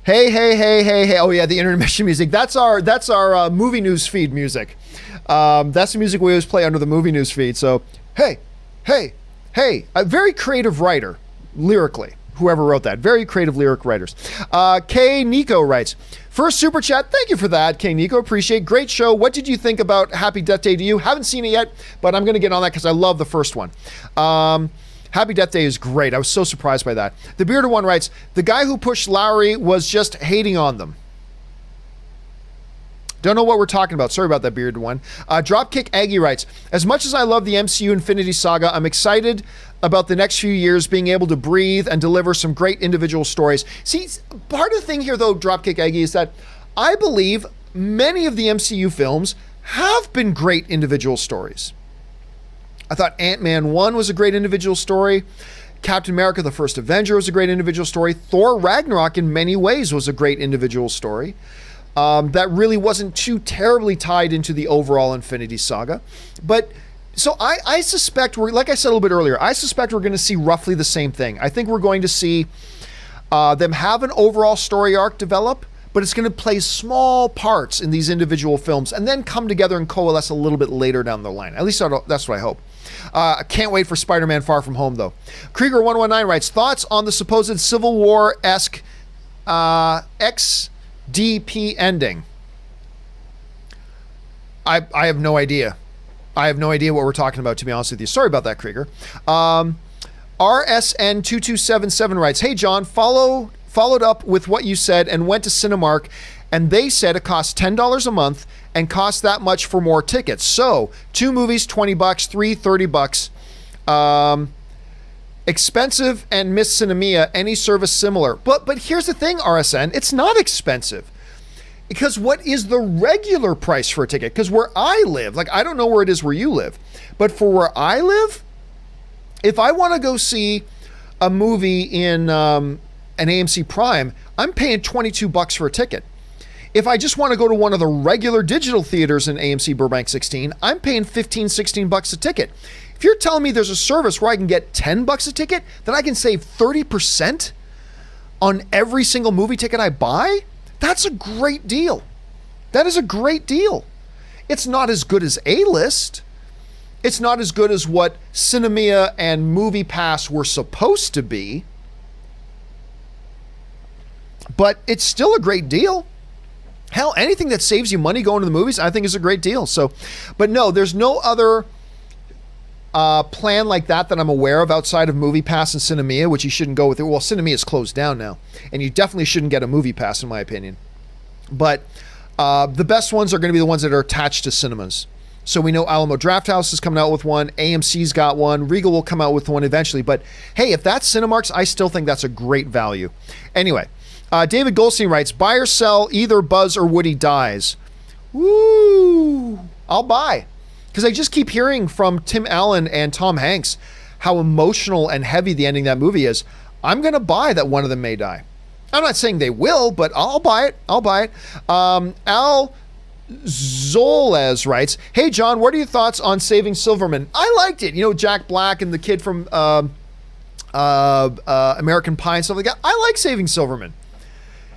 hey. Oh yeah, the intermission music. That's our movie news feed music. That's the music we always play under the movie news feed. So, hey. A very creative writer, lyrically. Whoever wrote that. Very creative lyric writers. K. Nico writes, first super chat, thank you for that, K. Nico. Appreciate. Great show. What did you think about Happy Death Day to you? Haven't seen it yet, but I'm going to get on that because I love the first one. Happy Death Day is great. I was so surprised by that. The Bearded One writes, the guy who pushed Lowry was just hating on them. Don't know what we're talking about. Sorry about that, bearded one. Dropkick Aggie writes, as much as I love the MCU Infinity Saga, I'm excited about the next few years being able to breathe and deliver some great individual stories. See, part of the thing here, though, Dropkick Aggie, is that I believe many of the MCU films have been great individual stories. I thought Ant-Man 1 was a great individual story. Captain America, the First Avenger was a great individual story. Thor Ragnarok in many ways was a great individual story. That really wasn't too terribly tied into the overall Infinity Saga. But so I suspect like I said a little bit earlier, I suspect we're going to see roughly the same thing. I think we're going to see them have an overall story arc develop, but it's going to play small parts in these individual films and then come together and coalesce a little bit later down the line. At least that's what I hope. I can't wait for Spider-Man Far From Home, though. Krieger119 writes, thoughts on the supposed Civil War-esque XDP ending? I have no idea. I have no idea what we're talking about, to be honest with you. Sorry about that, Krieger. RSN2277 writes, hey, John, followed up with what you said and went to Cinemark, and they said it costs $10 a month and costs that much for more tickets. So 2 movies, $20, 3, $30. Expensive and Miss Cinemia, any service similar. But here's the thing, RSN, it's not expensive. Because what is the regular price for a ticket? Because where I live, like I don't know where it is where you live, but for where I live, if I want to go see a movie in an AMC Prime, I'm paying $22 for a ticket. If I just want to go to one of the regular digital theaters in AMC Burbank 16, I'm paying $15, $16 a ticket. If you're telling me there's a service where I can get $10 a ticket, then I can save 30% on every single movie ticket I buy, that's a great deal. That is a great deal. It's not as good as A-List. It's not as good as what Cinemia and MoviePass were supposed to be, but it's still a great deal. Hell, anything that saves you money going to the movies, I think is a great deal. So, but no, there's no other plan like that I'm aware of outside of MoviePass and Cinemia, which you shouldn't go with it. Well, Cinemia is closed down now, and you definitely shouldn't get a MoviePass, in my opinion. But the best ones are going to be the ones that are attached to cinemas. So we know Alamo Drafthouse is coming out with one, AMC's got one, Regal will come out with one eventually. But hey, if that's Cinemark's, I still think that's a great value. Anyway. David Goldstein writes, buy or sell, either Buzz or Woody dies. Woo! I'll buy. Because I just keep hearing from Tim Allen and Tom Hanks how emotional and heavy the ending of that movie is. I'm going to buy that one of them may die. I'm not saying they will, but I'll buy it. I'll buy it. Al Zolez writes, hey, John, what are your thoughts on Saving Silverman? I liked it. You know, Jack Black and the kid from American Pie and stuff like that. I like Saving Silverman.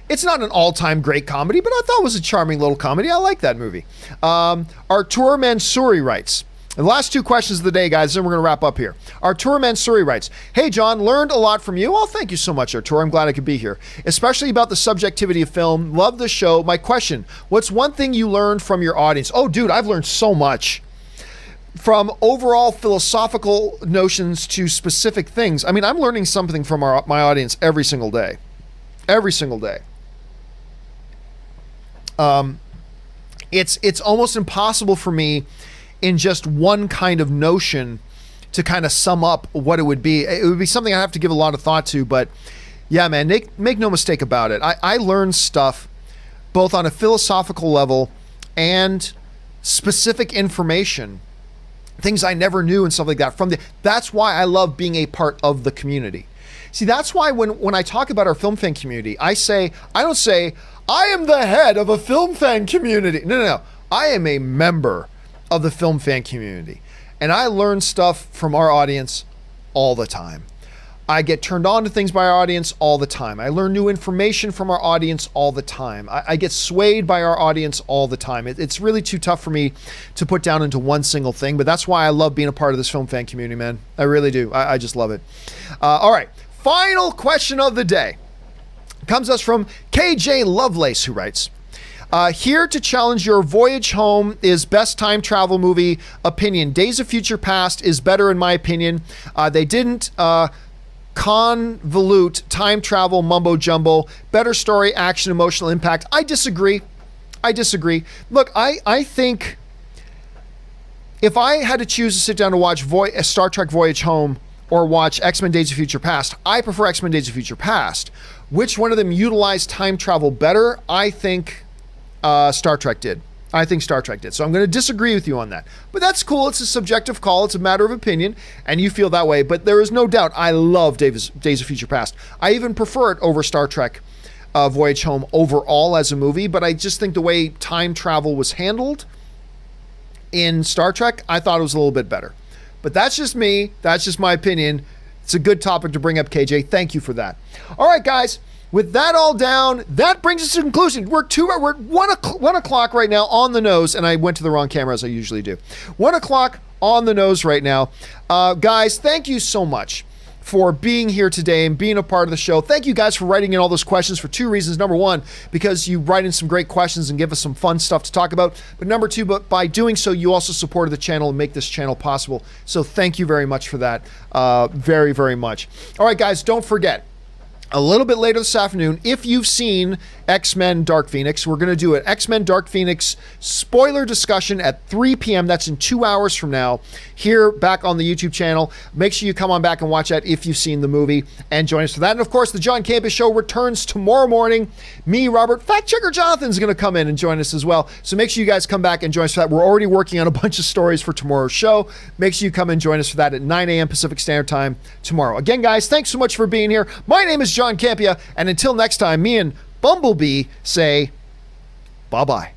It's not an all-time great comedy, but I thought it was a charming little comedy. I like that movie. Artur Mansouri writes, the last 2 questions of the day, guys, then we're going to wrap up here. Artur Mansouri writes, hey, John, learned a lot from you. Oh, thank you so much, Artur. I'm glad I could be here. Especially about the subjectivity of film. Love the show. My question, what's one thing you learned from your audience? Oh, dude, I've learned so much. From overall philosophical notions to specific things. I mean, I'm learning something from my audience every single day. Every single day. It's almost impossible for me in just one kind of notion to kind of sum up what it would be. It would be something I have to give a lot of thought to, but yeah, man, make no mistake about it. I learned stuff both on a philosophical level and specific information, things I never knew and stuff like that. That's why I love being a part of the community. See, that's why when I talk about our film fan community, I don't say, I am the head of a film fan community. No. I am a member of the film fan community. And I learn stuff from our audience all the time. I get turned on to things by our audience all the time. I learn new information from our audience all the time. I get swayed by our audience all the time. It's really too tough for me to put down into one single thing, but that's why I love being a part of this film fan community, man. I really do. I just love it. All right. Final question of the day comes us from KJ Lovelace, who writes, here to challenge your voyage home is best time travel movie opinion. Days of Future Past is better in my opinion. They didn't convolute time travel mumbo jumbo. Better story, action, emotional impact. I disagree. I disagree. Look, I think if I had to choose to sit down to watch Star Trek Voyage Home or watch X-Men Days of Future Past, I prefer X-Men Days of Future Past. Which one of them utilized time travel better? I think Star Trek did. I think Star Trek did. So I'm going to disagree with you on that. But that's cool. It's a subjective call. It's a matter of opinion, and you feel that way. But there is no doubt I love Days of Future Past. I even prefer it over Star Trek Voyage Home overall as a movie, but I just think the way time travel was handled in Star Trek, I thought it was a little bit better. But that's just me. That's just my opinion. It's a good topic to bring up, KJ. Thank you for that. All right, guys. With that all down, that brings us to conclusion. We're at 1 o'clock right now on the nose, and I went to the wrong camera as I usually do. 1 o'clock on the nose right now. Guys, thank you so much for being here today and being a part of the show. Thank you guys for writing in all those questions for two reasons. Number one, because you write in some great questions and give us some fun stuff to talk about. But number two, but by doing so, you also supported the channel and make this channel possible. So thank you very much for that. Very, very much. All right, guys, don't forget, a little bit later this afternoon, if you've seen X-Men Dark Phoenix, we're going to do an X-Men Dark Phoenix spoiler discussion at 3 p.m. That's in 2 hours from now, here back on the YouTube channel. Make sure you come on back and watch that if you've seen the movie and join us for that. And of course, the John Campea Show returns tomorrow morning. Me, Robert, Fact Checker Jonathan's going to come in and join us as well. So make sure you guys come back and join us for that. We're already working on a bunch of stories for tomorrow's show. Make sure you come and join us for that at 9 a.m. Pacific Standard Time tomorrow. Again, guys, thanks so much for being here. My name is John Campea, and until next time, me and Bumblebee say bye-bye.